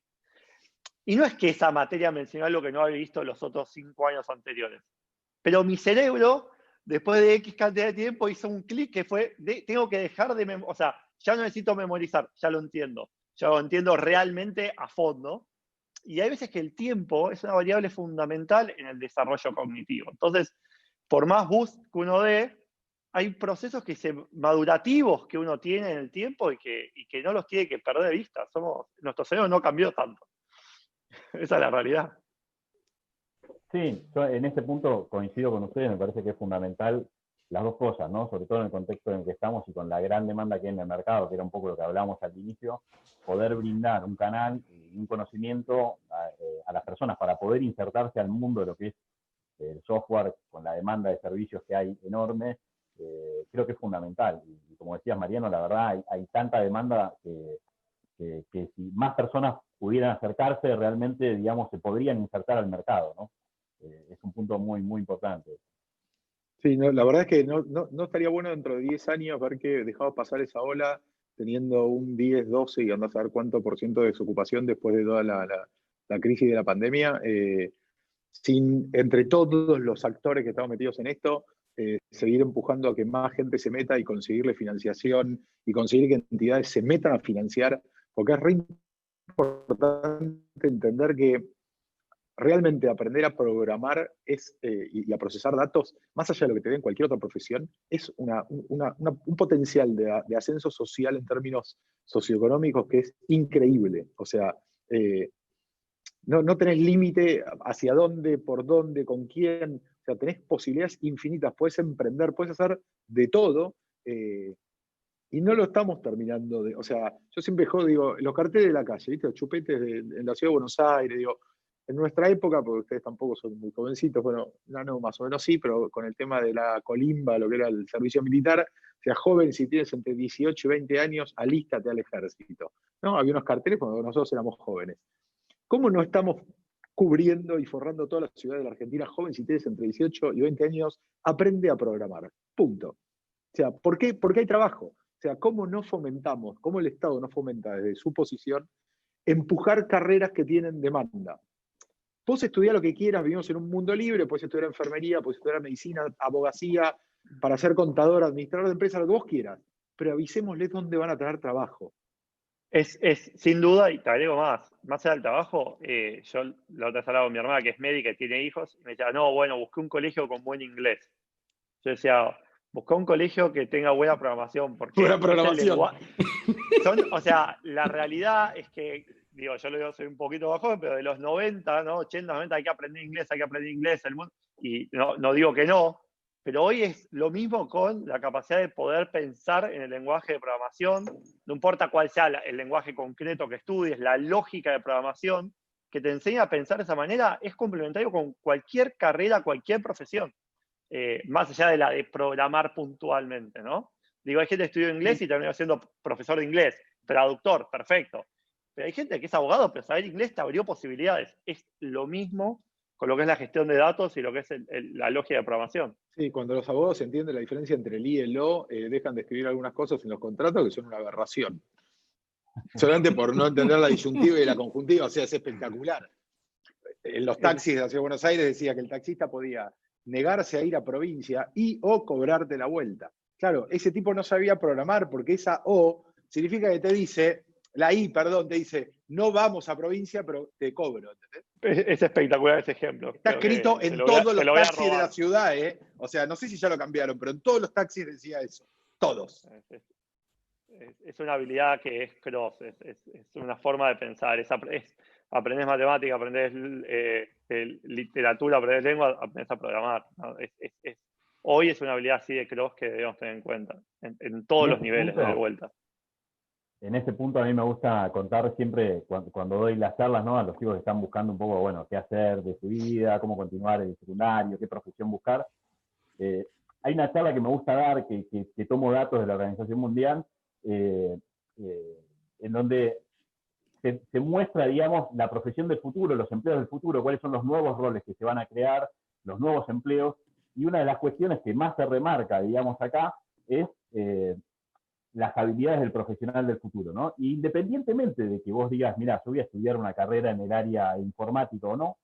[SPEAKER 4] Y no es que esa materia me enseñó algo que no había visto los otros 5 años anteriores, pero mi cerebro, después de X cantidad de tiempo, hizo un clic que fue, tengo que dejar de memorizar, o sea, ya no necesito memorizar, ya lo entiendo realmente a fondo. Y hay veces que el tiempo es una variable fundamental en el desarrollo cognitivo. Entonces, por más boost que uno dé, hay procesos madurativos que uno tiene en el tiempo y que no los tiene que perder de vista. Nuestro cerebro no cambió tanto. Esa es la realidad.
[SPEAKER 2] Sí, yo en este punto coincido con ustedes, me parece que es fundamental las dos cosas, ¿no? Sobre todo en el contexto en el que estamos y con la gran demanda que hay en el mercado, que era un poco lo que hablábamos al inicio, poder brindar un canal y un conocimiento a las personas para poder insertarse al mundo de lo que es el software con la demanda de servicios que hay enorme, creo que es fundamental. Y como decías, Mariano, la verdad hay tanta demanda que si más personas pudieran acercarse, realmente, digamos, se podrían insertar al mercado, ¿no? Es un punto muy, muy importante.
[SPEAKER 3] Sí, la verdad es que no estaría bueno dentro de 10 años ver que dejamos pasar esa ola teniendo un 10, 12 y andás a ver cuánto por ciento de desocupación después de toda la crisis de la pandemia, entre todos los actores que estamos metidos en esto, seguir empujando a que más gente se meta y conseguirle financiación y conseguir que entidades se metan a financiar, porque es re importante entender que realmente aprender a programar y a procesar datos, más allá de lo que te dé en cualquier otra profesión, es un potencial de ascenso social en términos socioeconómicos que es increíble. O sea, no tenés límite hacia dónde, por dónde, con quién. O sea, tenés posibilidades infinitas, puedes emprender, puedes hacer de todo. Y no lo estamos terminando de. O sea, yo siempre digo, los carteles de la calle, ¿viste? Los chupetes en la ciudad de Buenos Aires, digo, en nuestra época, porque ustedes tampoco son muy jovencitos, bueno, no, más o menos sí, pero con el tema de la colimba, lo que era el servicio militar, o sea, joven, si tienes entre 18 y 20 años, alístate al ejército. ¿No? Había unos carteles cuando nosotros éramos jóvenes. ¿Cómo no estamos cubriendo y forrando toda la ciudad de la Argentina? Joven, si tienes entre 18 y 20 años, aprende a programar. Punto. O sea, ¿por qué? Porque hay trabajo. O sea, ¿cómo no fomentamos, cómo el Estado no fomenta desde su posición empujar carreras que tienen demanda? Vos estudiá lo que quieras, vivimos en un mundo libre, puedes estudiar enfermería, puedes estudiar medicina, abogacía, para ser contador, administrador de empresa, lo que vos quieras, pero avisémosles dónde van a tener trabajo.
[SPEAKER 4] Es sin duda, y te agrego más allá del trabajo, yo la otra vez hablaba con mi hermana que es médica y tiene hijos, y me decía, no, bueno, busqué un colegio con buen inglés. Yo decía, buscá un colegio que tenga buena programación, porque
[SPEAKER 3] Buena programación.
[SPEAKER 4] o sea, la realidad es que, digo, yo lo digo, soy un poquito más joven, pero de los 90, ¿no? 80, 90 hay que aprender inglés, el mundo, y no digo que no, pero hoy es lo mismo con la capacidad de poder pensar en el lenguaje de programación, no importa cuál sea el lenguaje concreto que estudies, la lógica de programación que te enseña a pensar de esa manera es complementario con cualquier carrera, cualquier profesión, más allá de la de programar puntualmente, ¿no? Digo, hay gente que estudió inglés y terminó siendo profesor de inglés, traductor, perfecto. Pero hay gente que es abogado, pero saber inglés te abrió posibilidades. Es lo mismo con lo que es la gestión de datos y lo que es la lógica de programación.
[SPEAKER 3] Sí, cuando los abogados entienden la diferencia entre el I y el O, dejan de escribir algunas cosas en los contratos que son una aberración. Solamente por no entender la disyuntiva y la conjuntiva, o sea, es espectacular. En los taxis de la Ciudad de Buenos Aires decía que el taxista podía negarse a ir a provincia y o cobrarte la vuelta. Claro, ese tipo no sabía programar porque esa O significa que te dice, la I, perdón, te dice, no vamos a provincia, pero te cobro. ¿Entendés?
[SPEAKER 4] Es espectacular ese ejemplo.
[SPEAKER 3] Está escrito en todos los taxis de la ciudad, ¿eh? O sea, no sé si ya lo cambiaron, pero en todos los taxis decía eso. Todos.
[SPEAKER 4] Es una habilidad que es cross, es una forma de pensar. Aprendés matemática, aprendés literatura, aprendés lengua, aprendés a programar, ¿no? Hoy es una habilidad así de cross que debemos tener en cuenta, en todos los niveles de vuelta.
[SPEAKER 2] En ese punto a mí me gusta contar siempre, cuando doy las charlas, ¿no?, a los chicos que están buscando un poco, bueno, qué hacer de su vida, cómo continuar en el secundario, qué profesión buscar. Hay una charla que me gusta dar, que tomo datos de la Organización Mundial, en donde se muestra, digamos, la profesión del futuro, los empleos del futuro, cuáles son los nuevos roles que se van a crear, los nuevos empleos, y una de las cuestiones que más se remarca, digamos, acá, es las habilidades del profesional del futuro, ¿no? Y independientemente de que vos digas, mira, yo voy a estudiar una carrera en el área informática o no,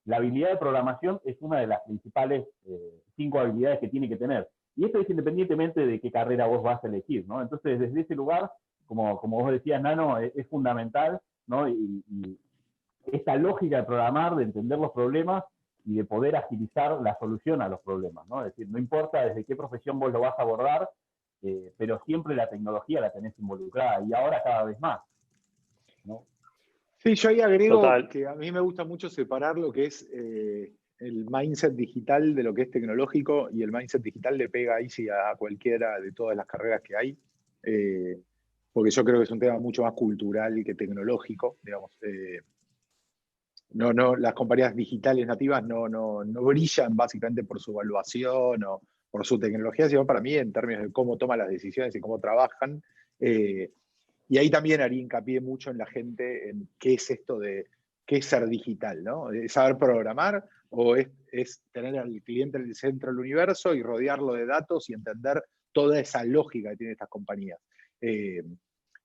[SPEAKER 2] la habilidad de programación es una de las principales 5 habilidades que tiene que tener. Y esto es independientemente de qué carrera vos vas a elegir, ¿no? Entonces, desde ese lugar, como vos decías, Nano, es fundamental, ¿no? Y esta lógica de programar, de entender los problemas y de poder agilizar la solución a los problemas, ¿no? Es decir, no importa desde qué profesión vos lo vas a abordar, pero siempre la tecnología la tenés involucrada, y ahora cada vez más, ¿no?
[SPEAKER 3] Sí, yo ahí agrego
[SPEAKER 4] Total.
[SPEAKER 3] que a mí me gusta mucho separar lo que es el mindset digital de lo que es tecnológico, y el mindset digital le pega ahí sí a cualquiera de todas las carreras que hay, porque yo creo que es un tema mucho más cultural que tecnológico, digamos. Las compañías digitales nativas no brillan básicamente por su evaluación o por su tecnología, sino para mí en términos de cómo toman las decisiones y cómo trabajan. Y ahí también haría hincapié mucho en la gente, en qué es esto de qué es ser digital, ¿no? ¿Es saber programar o es tener al cliente en el centro del universo y rodearlo de datos y entender toda esa lógica que tienen estas compañías?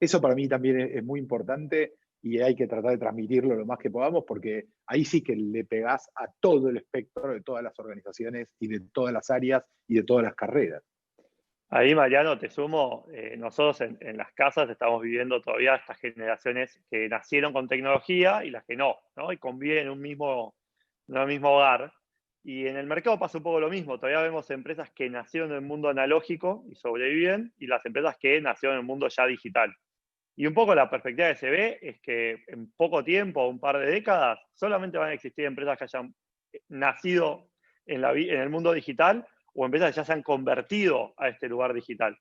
[SPEAKER 3] Eso para mí también es muy importante y hay que tratar de transmitirlo lo más que podamos, porque ahí sí que le pegás a todo el espectro de todas las organizaciones y de todas las áreas y de todas las carreras.
[SPEAKER 4] Ahí, Mariano, te sumo, nosotros en las casas estamos viviendo todavía estas generaciones que nacieron con tecnología y las que no, ¿no? Y conviven en un mismo hogar. Y en el mercado pasa un poco lo mismo. Todavía vemos empresas que nacieron en el mundo analógico y sobreviven, y las empresas que nacieron en el mundo ya digital. Y un poco la perspectiva que se ve es que en poco tiempo, un par de décadas, solamente van a existir empresas que hayan nacido en el mundo digital o empresas que ya se han convertido a este lugar digital.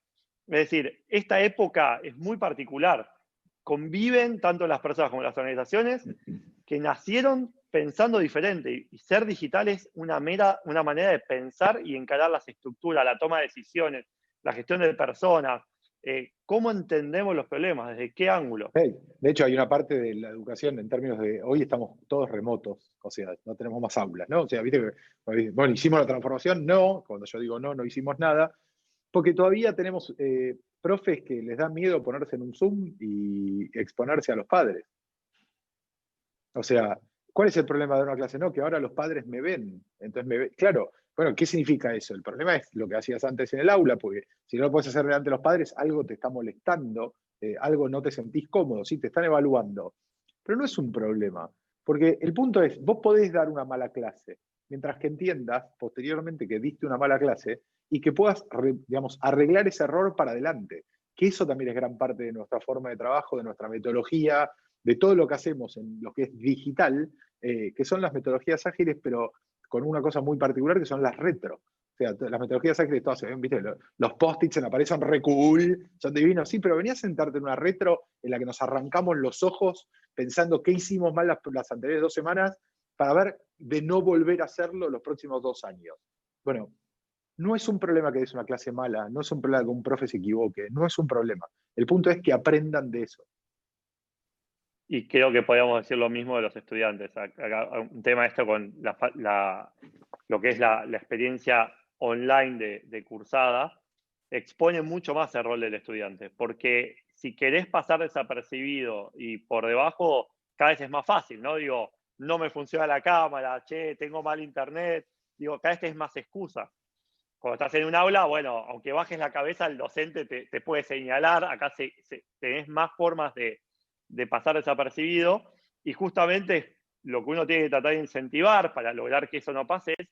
[SPEAKER 4] Es decir, esta época es muy particular. Conviven tanto las personas como las organizaciones que nacieron pensando diferente, y ser digital es una manera de pensar y encarar las estructuras, la toma de decisiones, la gestión de personas, cómo entendemos los problemas, desde qué ángulo.
[SPEAKER 3] Hey, de hecho, hay una parte de la educación en términos de hoy estamos todos remotos, o sea, no tenemos más aulas, ¿no? O sea, viste que, bueno, ¿hicimos la transformación? No, cuando yo digo no, no hicimos nada, porque todavía tenemos profes que les da miedo ponerse en un Zoom y exponerse a los padres. O sea, ¿cuál es el problema de una clase? No, que ahora los padres me ven. Entonces me ven. Claro, bueno, ¿qué significa eso? El problema es lo que hacías antes en el aula, porque si no lo puedes hacer delante de los padres, algo te está molestando, algo no te sentís cómodo, ¿sí? Te están evaluando. Pero no es un problema, porque el punto es, vos podés dar una mala clase, mientras que entiendas posteriormente que diste una mala clase y que puedas, digamos, arreglar ese error para adelante. Que eso también es gran parte de nuestra forma de trabajo, de nuestra metodología, de todo lo que hacemos en lo que es digital, que son las metodologías ágiles, pero con una cosa muy particular que son las retro. O sea, las metodologías ágiles todas se ven, ¿viste? Los post-its en la pared son re cool, son divinos, sí, pero venía a sentarte en una retro en la que nos arrancamos los ojos pensando qué hicimos mal las anteriores 2 semanas para ver de no volver a hacerlo los próximos 2 años. Bueno, no es un problema que des una clase mala, no es un problema que un profe se equivoque, no es un problema. El punto es que aprendan de eso.
[SPEAKER 4] Y creo que podríamos decir lo mismo de los estudiantes. Acá, un tema esto con lo que es la experiencia online de cursada, expone mucho más el rol del estudiante, porque si querés pasar desapercibido y por debajo, cada vez es más fácil, ¿no? Digo, no me funciona la cámara, che, tengo mal internet, digo, cada vez es más excusa. Cuando estás en un aula, bueno, aunque bajes la cabeza, el docente te puede señalar, acá tenés más formas de pasar desapercibido, y justamente lo que uno tiene que tratar de incentivar para lograr que eso no pase es: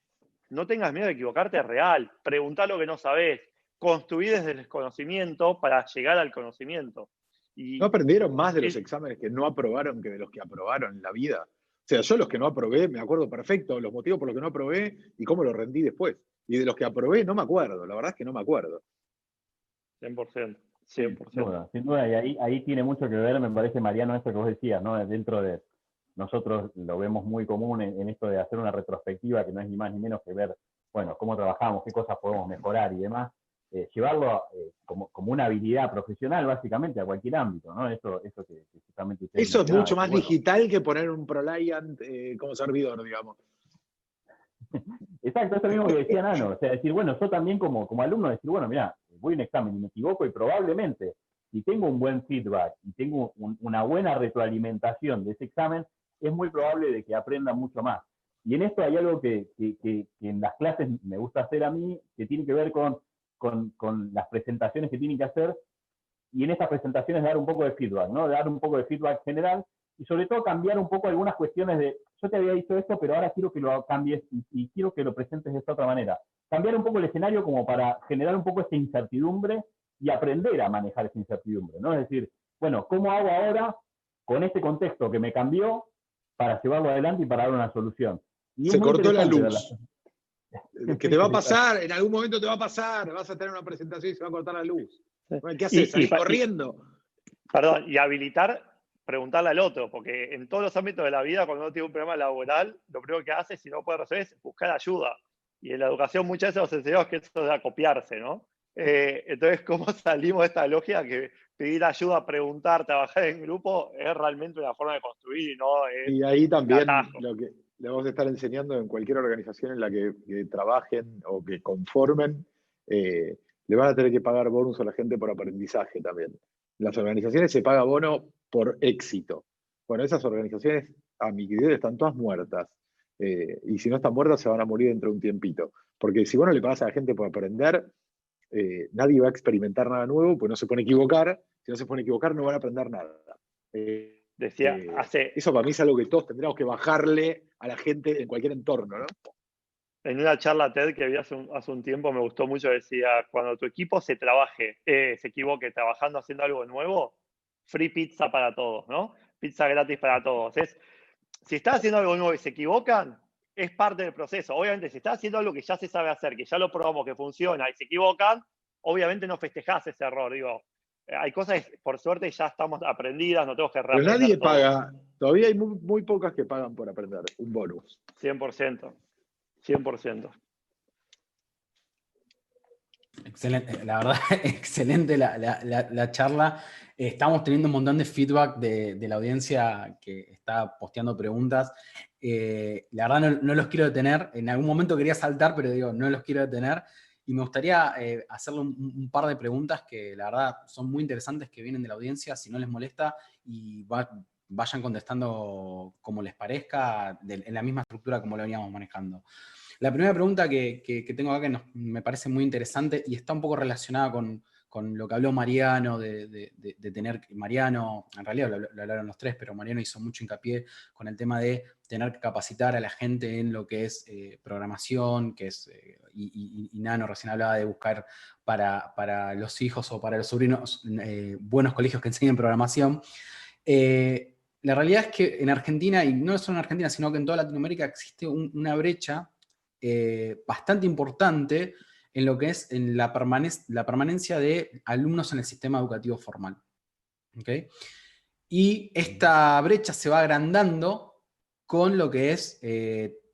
[SPEAKER 4] no tengas miedo de equivocarte real, preguntá lo que no sabés, construir desde el desconocimiento para llegar al conocimiento.
[SPEAKER 3] ¿No aprendieron más de los exámenes que no aprobaron que de los que aprobaron en la vida? O sea, yo los que no aprobé, me acuerdo perfecto los motivos por los que no aprobé y cómo los rendí después. Y de los que aprobé no me acuerdo, la verdad es que no me acuerdo.
[SPEAKER 4] 100%.
[SPEAKER 2] Sin duda, y ahí tiene mucho que ver, me parece, Mariano, esto que vos decías, ¿no? Dentro de nosotros lo vemos muy común en esto de hacer una retrospectiva, que no es ni más ni menos que ver, bueno, cómo trabajamos, qué cosas podemos mejorar y demás. Llevarlo como una habilidad profesional, básicamente, a cualquier ámbito, ¿no? Eso que justamente ustedes
[SPEAKER 3] Eso es mucho más
[SPEAKER 2] bueno,
[SPEAKER 3] digital que poner un ProLiant como servidor, digamos.
[SPEAKER 2] Exacto, eso mismo que decía Nano. O sea, decir, bueno, yo también como alumno, decir, bueno, mira, voy a un examen y me equivoco, y probablemente, si tengo un buen feedback y tengo una buena retroalimentación de ese examen, es muy probable de que aprenda mucho más. Y en esto hay algo que en las clases me gusta hacer a mí, que tiene que ver con las presentaciones que tienen que hacer, y en estas presentaciones dar un poco de feedback, ¿no? Dar un poco de feedback general, y sobre todo cambiar un poco algunas cuestiones de, yo te había dicho esto, pero ahora quiero que lo cambies y quiero que lo presentes de esta otra manera. Cambiar un poco el escenario como para generar un poco esta incertidumbre y aprender a manejar esa incertidumbre, ¿no? Es decir, bueno, ¿cómo hago ahora con este contexto que me cambió para llevarlo adelante y para dar una solución? Y
[SPEAKER 3] se cortó la luz. Que te va a pasar, en algún momento te va a pasar, vas a tener una presentación y se va a cortar la luz. Bueno, ¿qué haces? ¿Salís corriendo?
[SPEAKER 4] Perdón, y habilitar, preguntarle al otro, porque en todos los ámbitos de la vida, cuando uno tiene un problema laboral, lo primero que hace, si no puede resolver, es buscar ayuda. Y en la educación muchas veces nos enseñamos que eso es acopiarse, ¿no? Entonces, ¿cómo salimos de esta lógica que pedir ayuda, preguntar, trabajar en grupo es realmente una forma de construir y no es
[SPEAKER 3] y ahí también lo que le vamos a estar enseñando en cualquier organización en la que trabajen o que conformen, le van a tener que pagar bonus a la gente por aprendizaje también. las organizaciones se paga bono por éxito. Bueno, esas organizaciones, a mi criterio, están todas muertas. Y si no están muertas, se van a morir dentro de un tiempito. Porque si vos no le pagás a la gente por aprender, nadie va a experimentar nada nuevo, pues no se pone a equivocar. Si no se pone a equivocar, no van a aprender nada.
[SPEAKER 4] Decía,
[SPEAKER 3] Eso para mí es algo que todos tendríamos que bajarle a la gente en cualquier entorno, ¿no?
[SPEAKER 4] en una charla TED que vi hace un tiempo, me gustó mucho, decía, cuando tu equipo se equivoque trabajando, haciendo algo nuevo, free pizza para todos, ¿no? Pizza gratis para todos. Si estás haciendo algo nuevo y se equivocan, es parte del proceso. Obviamente, si estás haciendo algo que ya se sabe hacer, que ya lo probamos, que funciona, y se equivocan, obviamente no festejás ese error. Digo, hay cosas que, por suerte, ya estamos aprendidas, no tenemos que
[SPEAKER 3] Pero
[SPEAKER 4] reaprender
[SPEAKER 3] nadie
[SPEAKER 4] todo.
[SPEAKER 3] paga, todavía hay muy pocas que pagan por aprender, un bonus.
[SPEAKER 4] 100%. 100%.
[SPEAKER 1] Excelente, la verdad, excelente la charla. Estamos teniendo un montón de feedback de la audiencia que está posteando preguntas. La verdad no los quiero detener. En algún momento quería saltar, pero digo, no los quiero detener. Y me gustaría hacerle un par de preguntas que la verdad son muy interesantes, que vienen de la audiencia, si no les molesta, y vayan contestando como les parezca, en la misma estructura como lo veníamos manejando. La primera pregunta que tengo acá que me parece muy interesante y está un poco relacionada con lo que habló Mariano, de tener, Mariano, en realidad lo hablaron los tres, pero Mariano hizo mucho hincapié con el tema de tener que capacitar a la gente en lo que es programación, que es, y Nano recién hablaba de buscar para los hijos o para los sobrinos buenos colegios que enseñen programación. La realidad es que en Argentina, y no solo en Argentina, sino que en toda Latinoamérica existe una brecha bastante importante en lo que es en la permanencia de alumnos en el sistema educativo formal. ¿Okay? Y esta brecha se va agrandando con lo que es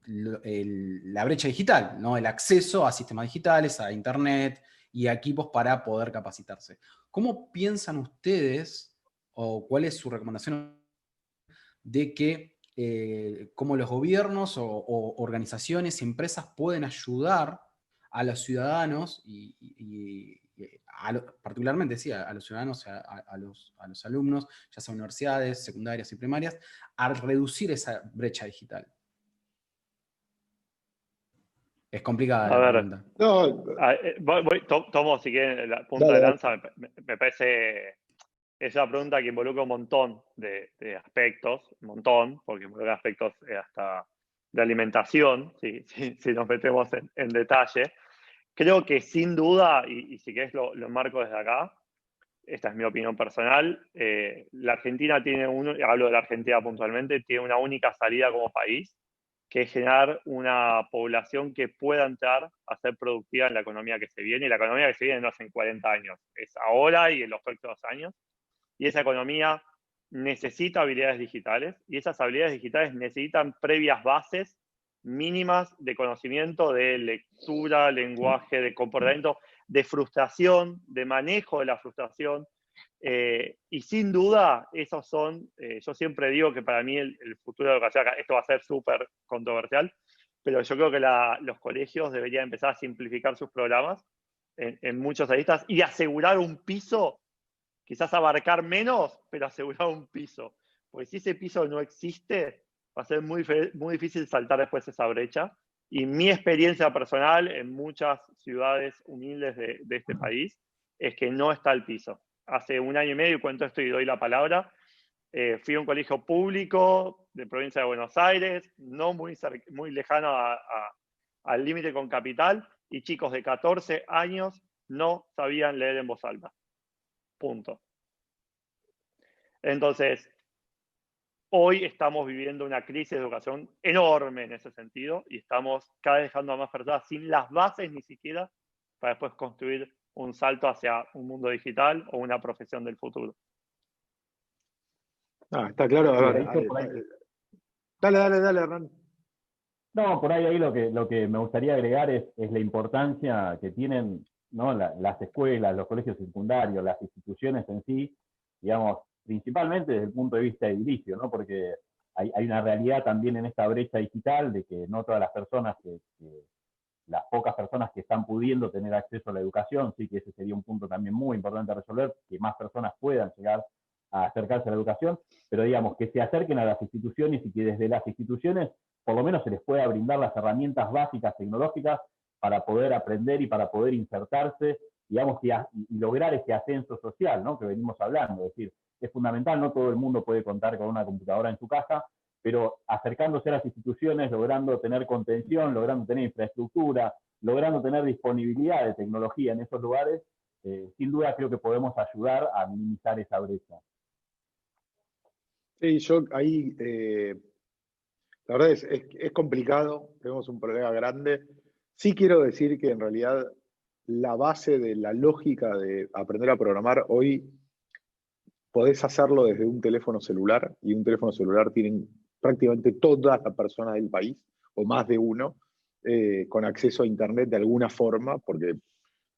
[SPEAKER 1] la brecha digital, ¿no? El acceso a sistemas digitales, a internet y a equipos para poder capacitarse. ¿Cómo piensan ustedes, o cuál es su recomendación de que cómo los gobiernos o organizaciones y empresas pueden ayudar a los ciudadanos particularmente sí, a los ciudadanos, a los alumnos, ya sea universidades, secundarias y primarias, a reducir esa brecha digital? Es complicada la pregunta.
[SPEAKER 3] No,
[SPEAKER 4] Tomo, si quieren, la punta de lanza. Me parece, es una pregunta que involucra un montón de aspectos, un montón, porque involucra aspectos hasta de alimentación, si nos metemos en detalle. Creo que sin duda, y si querés lo enmarco desde acá, esta es mi opinión personal, la Argentina tiene hablo de la Argentina puntualmente, tiene una única salida como país, que es generar una población que pueda entrar a ser productiva en la economía que se viene, y la economía que se viene no es en 40 años, es ahora y en los próximos años, y esa economía necesita habilidades digitales, y esas habilidades digitales necesitan previas bases mínimas de conocimiento, de lectura, lenguaje, de comportamiento, de frustración, de manejo de la frustración, y sin duda esos son, yo siempre digo que para mí el futuro de la educación, esto va a ser súper controversial, pero yo creo que los colegios deberían empezar a simplificar sus programas en muchos aristas y asegurar un piso, quizás abarcar menos, pero asegurar un piso. Porque si ese piso no existe, va a ser muy difícil saltar después esa brecha. Y mi experiencia personal en muchas ciudades humildes de este país es que no está el piso. Hace 1 año y medio, cuento esto y doy la palabra, fui a un colegio público de provincia de Buenos Aires, no muy lejano al límite con Capital, y chicos de 14 años no sabían leer en voz alta. Punto. Entonces, hoy estamos viviendo una crisis de educación enorme en ese sentido y estamos cada vez dejando a más personas sin las bases ni siquiera para después construir un salto hacia un mundo digital o una profesión del futuro.
[SPEAKER 3] Está claro. A ver, dale, Hernán.
[SPEAKER 2] No, por ahí lo que me gustaría agregar es la importancia que tienen, ¿no?, las escuelas, los colegios secundarios, las instituciones en sí, digamos, principalmente desde el punto de vista edilicio, ¿no? Porque hay una realidad también en esta brecha digital de que no todas las personas que las pocas personas que están pudiendo tener acceso a la educación, sí que ese sería un punto también muy importante a resolver, que más personas puedan llegar a acercarse a la educación, pero digamos, que se acerquen a las instituciones y que desde las instituciones por lo menos se les pueda brindar las herramientas básicas tecnológicas para poder aprender y para poder insertarse, digamos, y lograr ese ascenso social, ¿no?, que venimos hablando. Es decir, es fundamental, no todo el mundo puede contar con una computadora en su casa, pero acercándose a las instituciones, logrando tener contención, logrando tener infraestructura, logrando tener disponibilidad de tecnología en esos lugares, sin duda creo que podemos ayudar a minimizar esa brecha.
[SPEAKER 3] Sí, yo ahí, la verdad es complicado, tenemos un problema grande. Sí quiero decir que en realidad la base de la lógica de aprender a programar hoy podés hacerlo desde un teléfono celular, y un teléfono celular tienen prácticamente todas las personas del país, o más de uno, con acceso a Internet de alguna forma, porque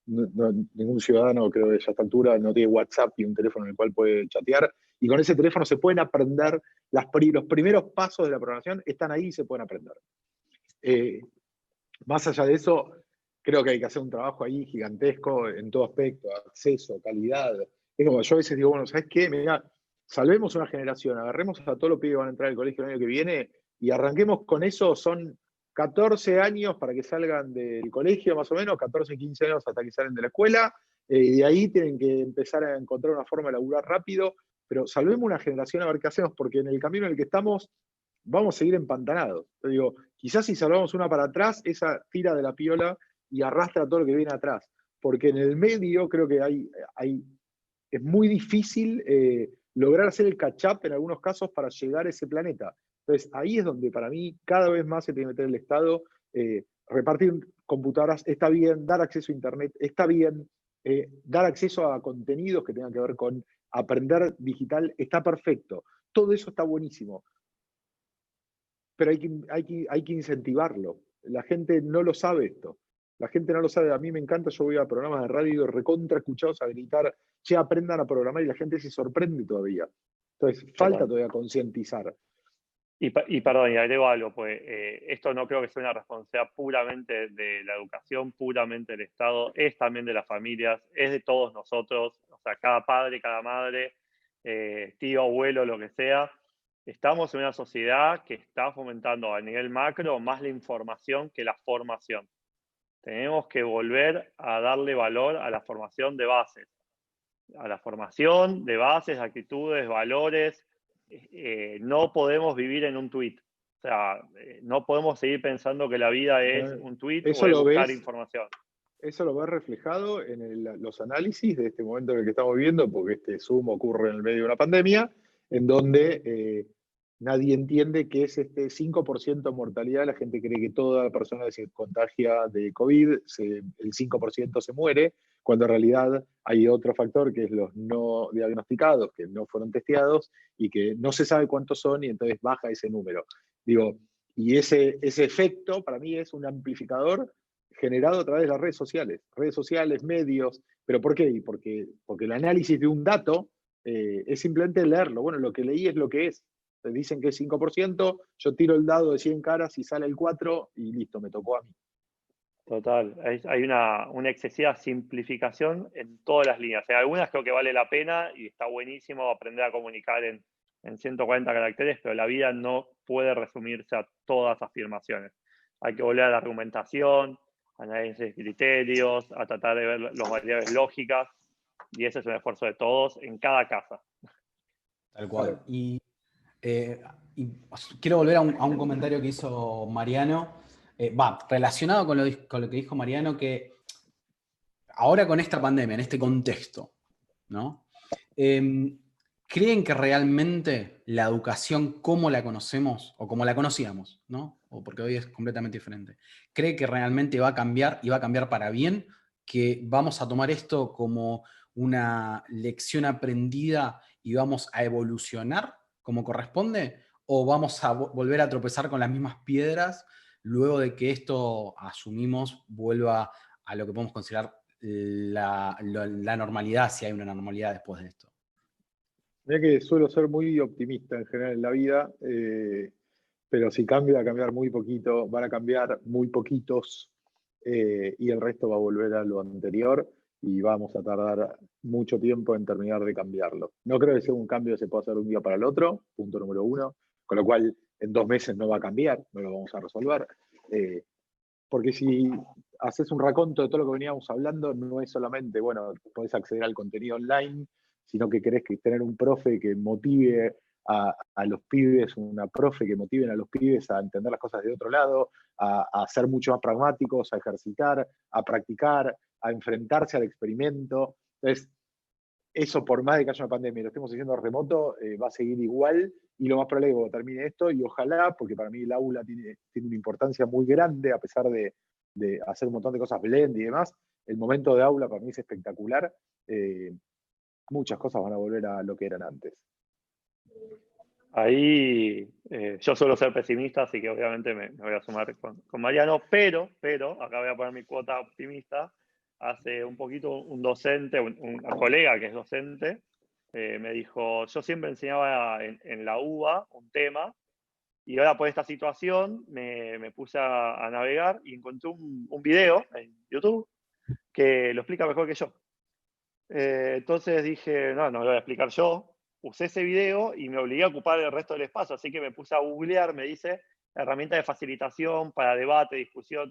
[SPEAKER 3] ningún ciudadano, creo que a esta altura, no tiene WhatsApp y un teléfono en el cual puede chatear, y con ese teléfono se pueden aprender los primeros pasos de la programación, están ahí y se pueden aprender. Más allá de eso, creo que hay que hacer un trabajo ahí gigantesco en todo aspecto, acceso, calidad. Es como yo a veces digo, bueno, ¿sabes qué? Mirá, salvemos una generación, agarremos a todos los pibes que van a entrar al colegio el año que viene y arranquemos con eso. Son 14 años para que salgan del colegio, más o menos, 14, 15 años hasta que salen de la escuela, y de ahí tienen que empezar a encontrar una forma de laburar rápido, pero salvemos una generación a ver qué hacemos, porque en el camino en el que estamos vamos a seguir empantanados. Te digo, quizás si salvamos una para atrás, esa tira de la piola y arrastra todo lo que viene atrás, porque en el medio creo que es muy difícil lograr hacer el catch-up en algunos casos para llegar a ese planeta. Entonces, ahí es donde para mí cada vez más se tiene que meter el Estado. Repartir computadoras está bien, dar acceso a Internet está bien, dar acceso a contenidos que tengan que ver con aprender digital está perfecto. Todo eso está buenísimo, pero hay que incentivarlo. La gente no lo sabe esto. La gente no lo sabe. A mí me encanta, yo voy a programas de radio recontra escuchados a gritar, che, aprendan a programar, y la gente se sorprende todavía. Entonces, falta todavía concientizar.
[SPEAKER 4] Y perdón, y agrego algo, pues esto no creo que sea una responsabilidad puramente de la educación, puramente del Estado, es también de las familias, es de todos nosotros, o sea, cada padre, cada madre, tío, abuelo, lo que sea. Estamos en una sociedad que está fomentando a nivel macro más la información que la formación. Tenemos que volver a darle valor a la formación de bases, actitudes, valores. No podemos vivir en un tuit. O sea, no podemos seguir pensando que la vida es un tuit o es buscar información.
[SPEAKER 3] Eso lo ves reflejado en los análisis de este momento en el que estamos viviendo, porque este Zoom ocurre en el medio de una pandemia, en donde nadie entiende qué es este 5% de mortalidad. La gente cree que toda persona que se contagia de COVID, el 5% se muere, cuando en realidad hay otro factor, que es los no diagnosticados, que no fueron testeados y que no se sabe cuántos son, y entonces baja ese número. Digo, y ese efecto para mí es un amplificador generado a través de las redes sociales, medios. ¿Pero por qué? Porque el análisis de un dato es simplemente leerlo. Bueno, lo que leí es lo que es. Te dicen que es 5%, yo tiro el dado de 100 caras y sale el 4 y listo, me tocó a mí.
[SPEAKER 4] Total, hay una excesiva simplificación en todas las líneas. En algunas creo que vale la pena y está buenísimo aprender a comunicar en 140 caracteres, pero la vida no puede resumirse a todas afirmaciones. Hay que volver a la argumentación, análisis de criterios, a tratar de ver las variables lógicas, y ese es un esfuerzo de todos en cada casa.
[SPEAKER 1] Tal cual. Y quiero volver a un comentario que hizo Mariano, relacionado con lo que dijo Mariano, que ahora con esta pandemia, en este contexto, ¿no? ¿Creen que realmente la educación como la conocemos, o como la conocíamos, ¿no? O porque hoy es completamente diferente, cree que realmente va a cambiar, y va a cambiar para bien, que vamos a tomar esto como una lección aprendida y vamos a evolucionar como corresponde, o vamos a volver a tropezar con las mismas piedras luego de que esto, asumimos, vuelva a lo que podemos considerar la normalidad, si hay una normalidad después de esto?
[SPEAKER 3] Mirá que suelo ser muy optimista en general en la vida, pero si cambia, va a cambiar muy poquito, van a cambiar muy poquitos. y el resto va a volver a lo anterior y vamos a tardar mucho tiempo en terminar de cambiarlo. No creo que sea un cambio que se pueda hacer de un día para el otro, punto número uno, con lo cual en 2 meses no va a cambiar, no lo vamos a resolver. Porque si haces un raconto de todo lo que veníamos hablando, no es solamente, bueno, podés acceder al contenido online, sino que querés tener un profe que motive a los pibes, una profe que motiven a los pibes a entender las cosas de otro lado, a ser mucho más pragmáticos, a ejercitar, a practicar, a enfrentarse al experimento. Entonces, eso por más de que haya una pandemia y lo estemos haciendo remoto, va a seguir igual, y lo más probable es que cuando termine esto, y ojalá, porque para mí el aula tiene una importancia muy grande, a pesar de hacer un montón de cosas blend y demás, el momento de aula para mí es espectacular. Muchas cosas van a volver a lo que eran antes.
[SPEAKER 4] Ahí yo suelo ser pesimista, así que obviamente me voy a sumar con Mariano, pero, acá voy a poner mi cuota optimista. Hace un poquito un docente, un colega que es docente, me dijo, yo siempre enseñaba en la UBA un tema, y ahora por esta situación me puse a navegar y encontré un video en YouTube que lo explica mejor que yo. Entonces dije, no lo voy a explicar yo. Usé ese video y me obligué a ocupar el resto del espacio, así que me puse a googlear, me dice, herramienta de facilitación para debate, discusión,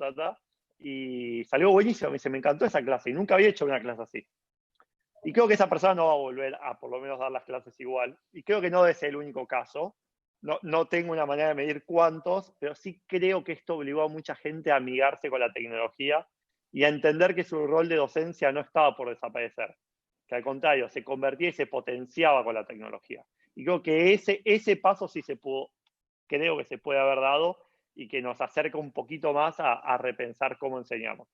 [SPEAKER 4] y salió buenísimo. Me dice, me encantó esa clase y nunca había hecho una clase así. Y creo que esa persona no va a volver a por lo menos dar las clases igual. Y creo que no es el único caso. No tengo una manera de medir cuántos, pero sí creo que esto obligó a mucha gente a amigarse con la tecnología y a entender que su rol de docencia no estaba por desaparecer, que al contrario, se convertía y se potenciaba con la tecnología. Y creo que ese paso sí creo que se puede haber dado y que nos acerca un poquito más a repensar cómo enseñamos.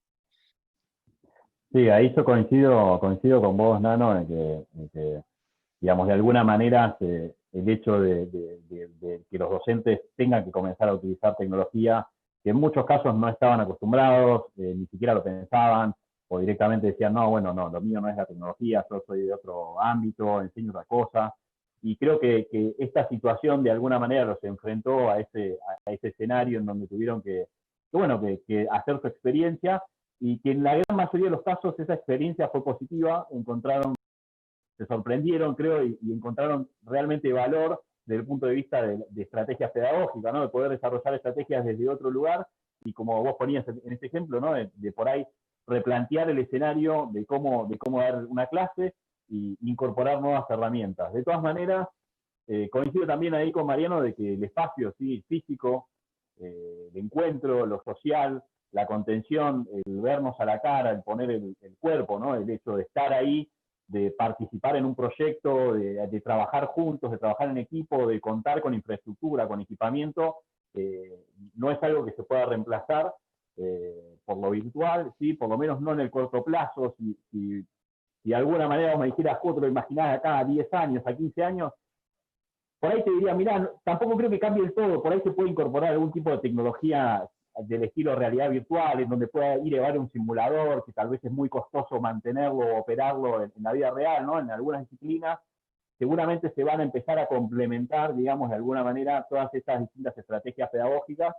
[SPEAKER 2] Sí, ahí yo coincido con vos, Nano, en que digamos, de alguna manera el hecho de que los docentes tengan que comenzar a utilizar tecnología, que en muchos casos no estaban acostumbrados, ni siquiera lo pensaban, o directamente decían, no, bueno, no, lo mío no es la tecnología, yo soy de otro ámbito, enseño otra cosa. Y creo que esta situación de alguna manera los enfrentó a ese escenario en donde tuvieron que hacer su experiencia, y que en la gran mayoría de los casos esa experiencia fue positiva, se sorprendieron, creo, y encontraron realmente valor desde el punto de vista de estrategias pedagógicas, ¿no? De poder desarrollar estrategias desde otro lugar, y como vos ponías en este ejemplo, ¿no? De por ahí replantear el escenario de cómo dar una clase e incorporar nuevas herramientas. De todas maneras, coincido también ahí con Mariano de que el espacio físico, el encuentro, lo social, la contención, el vernos a la cara, el poner el cuerpo, ¿no? El hecho de estar ahí, de participar en un proyecto, de trabajar juntos, de trabajar en equipo, de contar con infraestructura, con equipamiento, no es algo que se pueda reemplazar por lo virtual, ¿sí? Por lo menos no en el corto plazo. Si de alguna manera vos me dijeras, ¿cómo te lo imaginás acá a 10 años, a 15 años? Por ahí te diría, mirá, tampoco creo que cambie el todo, por ahí se puede incorporar algún tipo de tecnología del estilo realidad virtual, en donde pueda ir a llevar un simulador, que tal vez es muy costoso mantenerlo o operarlo en la vida real, ¿no? En algunas disciplinas, seguramente se van a empezar a complementar, digamos, de alguna manera, todas estas distintas estrategias pedagógicas.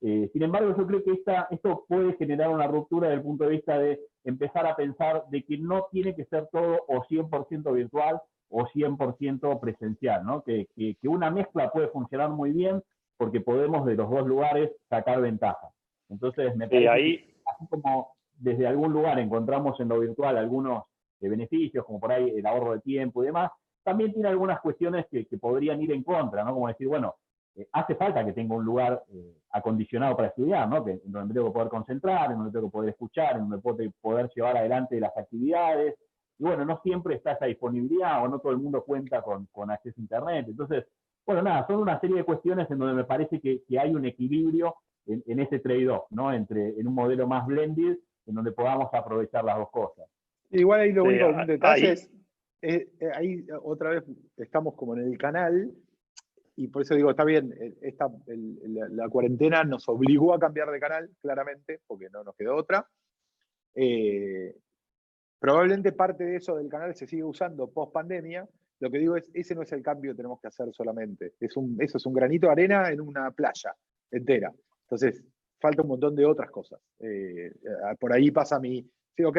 [SPEAKER 2] Sin embargo, yo creo que esto puede generar una ruptura desde el punto de vista de empezar a pensar de que no tiene que ser todo o 100% virtual o 100% presencial, ¿no? Que una mezcla puede funcionar muy bien, porque podemos de los dos lugares sacar ventaja. Entonces, me parece que así como desde algún lugar encontramos en lo virtual algunos beneficios, como por ahí el ahorro de tiempo y demás, también tiene algunas cuestiones que podrían ir en contra, ¿no? Como decir, bueno, hace falta que tenga un lugar acondicionado para estudiar, ¿no? En donde me tengo que poder concentrar, en donde tengo que poder escuchar, en donde puedo poder llevar adelante las actividades. Y bueno, no siempre está esa disponibilidad, o no todo el mundo cuenta con acceso a Internet. Entonces, bueno, nada, son una serie de cuestiones en donde me parece que hay un equilibrio en ese trade-off, ¿no? En un modelo más blended, en donde podamos aprovechar las dos cosas.
[SPEAKER 3] Igual ahí lo único, un detalle es, ahí otra vez estamos como en el canal, y por eso digo, está bien, la cuarentena nos obligó a cambiar de canal, claramente, porque no nos quedó otra. Probablemente parte de eso del canal se sigue usando post pandemia. Lo que digo es, ese no es el cambio que tenemos que hacer solamente. Eso es un granito de arena en una playa entera. Entonces, falta un montón de otras cosas. Por ahí pasa sí, ok,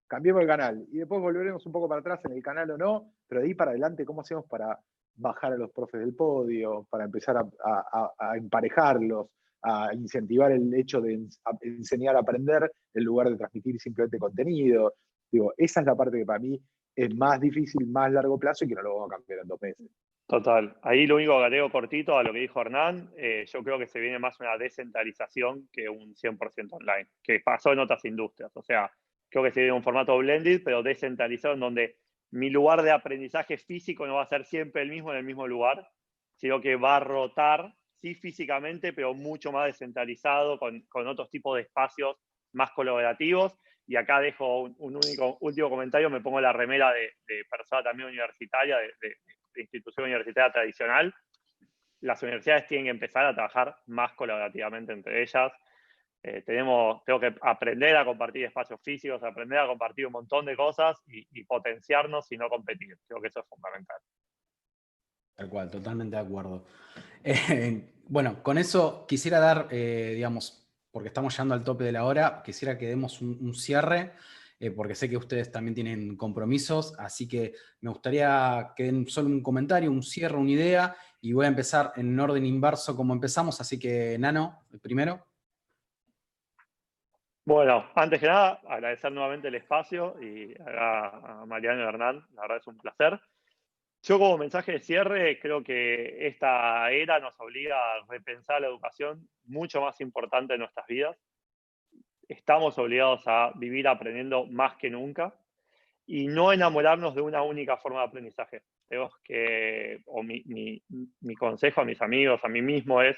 [SPEAKER 3] cambiemos el canal, y después volveremos un poco para atrás en el canal o no, pero de ahí para adelante, ¿cómo hacemos para bajar a los profes del podio, para empezar a emparejarlos, a incentivar el hecho de enseñar a aprender en lugar de transmitir simplemente contenido? Digo, esa es la parte que para mí es más difícil, más largo plazo y que no lo vamos a cambiar en 2 meses.
[SPEAKER 4] Total. Ahí lo único que agrego cortito a lo que dijo Hernán, yo creo que se viene más una descentralización que un 100% online, que pasó en otras industrias. O sea, creo que se viene un formato blended, pero descentralizado, en donde mi lugar de aprendizaje físico no va a ser siempre el mismo en el mismo lugar, sino que va a rotar, sí físicamente, pero mucho más descentralizado, con otros tipos de espacios más colaborativos. Y acá dejo un último comentario, me pongo la remera de persona también universitaria, de institución universitaria tradicional. Las universidades tienen que empezar a trabajar más colaborativamente entre ellas. Tengo que aprender a compartir espacios físicos, aprender a compartir un montón de cosas y potenciarnos y no competir. Creo que eso es fundamental.
[SPEAKER 1] Tal cual, totalmente de acuerdo. Bueno, con eso quisiera dar, digamos, porque estamos llegando al tope de la hora, quisiera que demos un cierre, porque sé que ustedes también tienen compromisos, así que me gustaría que den solo un comentario, un cierre, una idea, y voy a empezar en orden inverso como empezamos, así que Nano, el primero.
[SPEAKER 4] Bueno, antes que nada, agradecer nuevamente el espacio y a Mariano y Hernán, la verdad es un placer. Yo como mensaje de cierre creo que esta era nos obliga a repensar la educación mucho más importante en nuestras vidas. Estamos obligados a vivir aprendiendo más que nunca y no enamorarnos de una única forma de aprendizaje. Tenemos que, o mi consejo a mis amigos, a mí mismo, es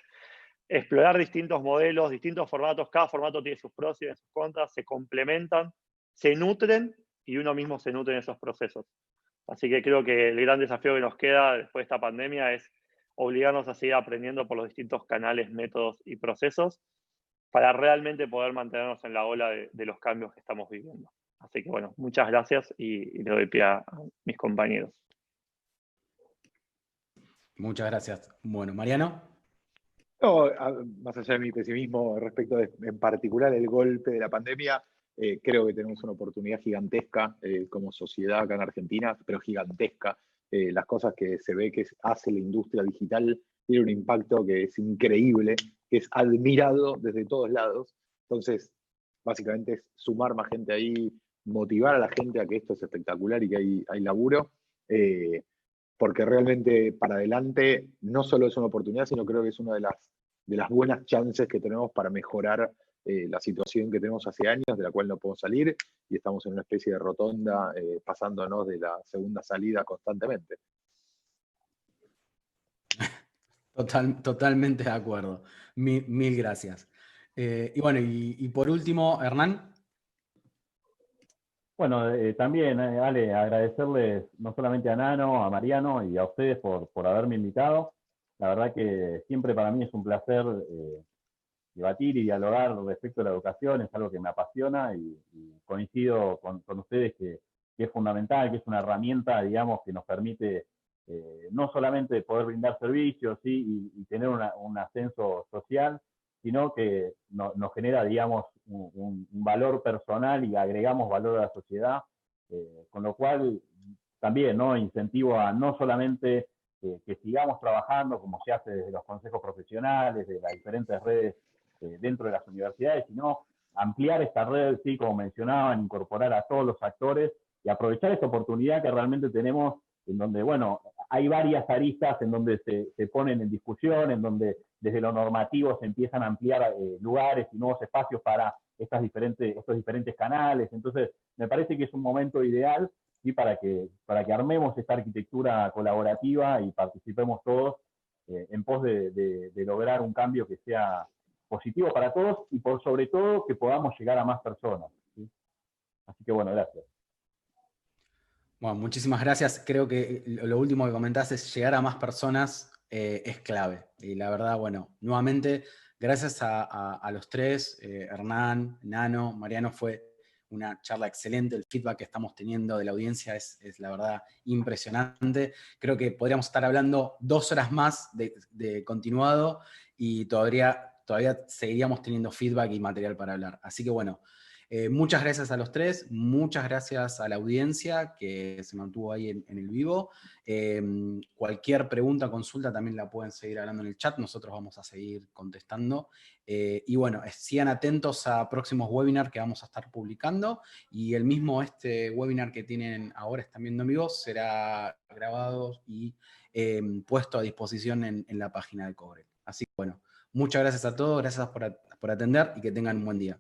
[SPEAKER 4] explorar distintos modelos, distintos formatos. Cada formato tiene sus pros y sus contras, se complementan, se nutren y uno mismo se nutre en esos procesos. Así que creo que el gran desafío que nos queda después de esta pandemia es obligarnos a seguir aprendiendo por los distintos canales, métodos y procesos para realmente poder mantenernos en la ola de los cambios que estamos viviendo. Así que bueno, muchas gracias y le doy pie a mis compañeros.
[SPEAKER 1] Muchas gracias. Bueno, Mariano.
[SPEAKER 3] No, más allá de mi pesimismo respecto en particular el golpe de la pandemia, creo que tenemos una oportunidad gigantesca como sociedad acá en Argentina, pero gigantesca. Las cosas que se ve que hace la industria digital tiene un impacto que es increíble, que es admirado desde todos lados. Entonces, básicamente es sumar más gente ahí, motivar a la gente a que esto es espectacular y que hay laburo. Porque realmente para adelante no solo es una oportunidad, sino creo que es una de las buenas chances que tenemos para mejorar la situación que tenemos hace años, de la cual no podemos salir, y estamos en una especie de rotonda pasándonos de la segunda salida constantemente.
[SPEAKER 1] Totalmente de acuerdo. Mil gracias. Y bueno, y por último, Hernán.
[SPEAKER 2] Bueno, también, Ale, agradecerles no solamente a Nano, a Mariano y a ustedes por haberme invitado. La verdad que siempre para mí es un placer debatir y dialogar respecto a la educación, es algo que me apasiona y coincido con ustedes que es fundamental, que es una herramienta, digamos, que nos permite no solamente poder brindar servicios, ¿sí? y tener un ascenso social, sino que nos genera, digamos, un valor personal y agregamos valor a la sociedad, con lo cual también, ¿no? Incentivo a no solamente que sigamos trabajando como se hace desde los consejos profesionales, de las diferentes redes dentro de las universidades, sino ampliar esta red, sí, como mencionaban, incorporar a todos los actores y aprovechar esta oportunidad que realmente tenemos, en donde, bueno, hay varias aristas en donde se ponen en discusión, en donde desde lo normativo se empiezan a ampliar lugares y nuevos espacios para estos diferentes canales. Entonces, me parece que es un momento ideal, ¿sí? para que armemos esta arquitectura colaborativa y participemos todos en pos de lograr un cambio que sea positivo para todos y sobre todo que podamos llegar a más personas, ¿sí? Así que bueno, gracias.
[SPEAKER 1] Bueno, muchísimas gracias. Creo que lo último que comentaste es llegar a más personas es clave. Y la verdad, bueno, nuevamente, gracias a los tres, Hernán, Nano, Mariano, fue una charla excelente. El feedback que estamos teniendo de la audiencia es la verdad impresionante. Creo que podríamos estar hablando 2 horas más de continuado y todavía todavía seguiríamos teniendo feedback y material para hablar. Así que bueno, muchas gracias a los tres, muchas gracias a la audiencia que se mantuvo ahí en el vivo. Cualquier pregunta, consulta también la pueden seguir hablando en el chat, nosotros vamos a seguir contestando. Y bueno, sigan atentos a próximos webinars que vamos a estar publicando, y el mismo webinar que tienen ahora, están viendo en vivo, será grabado y puesto a disposición en la página de Cobrel. Así que bueno, muchas gracias a todos, gracias por atender y que tengan un buen día.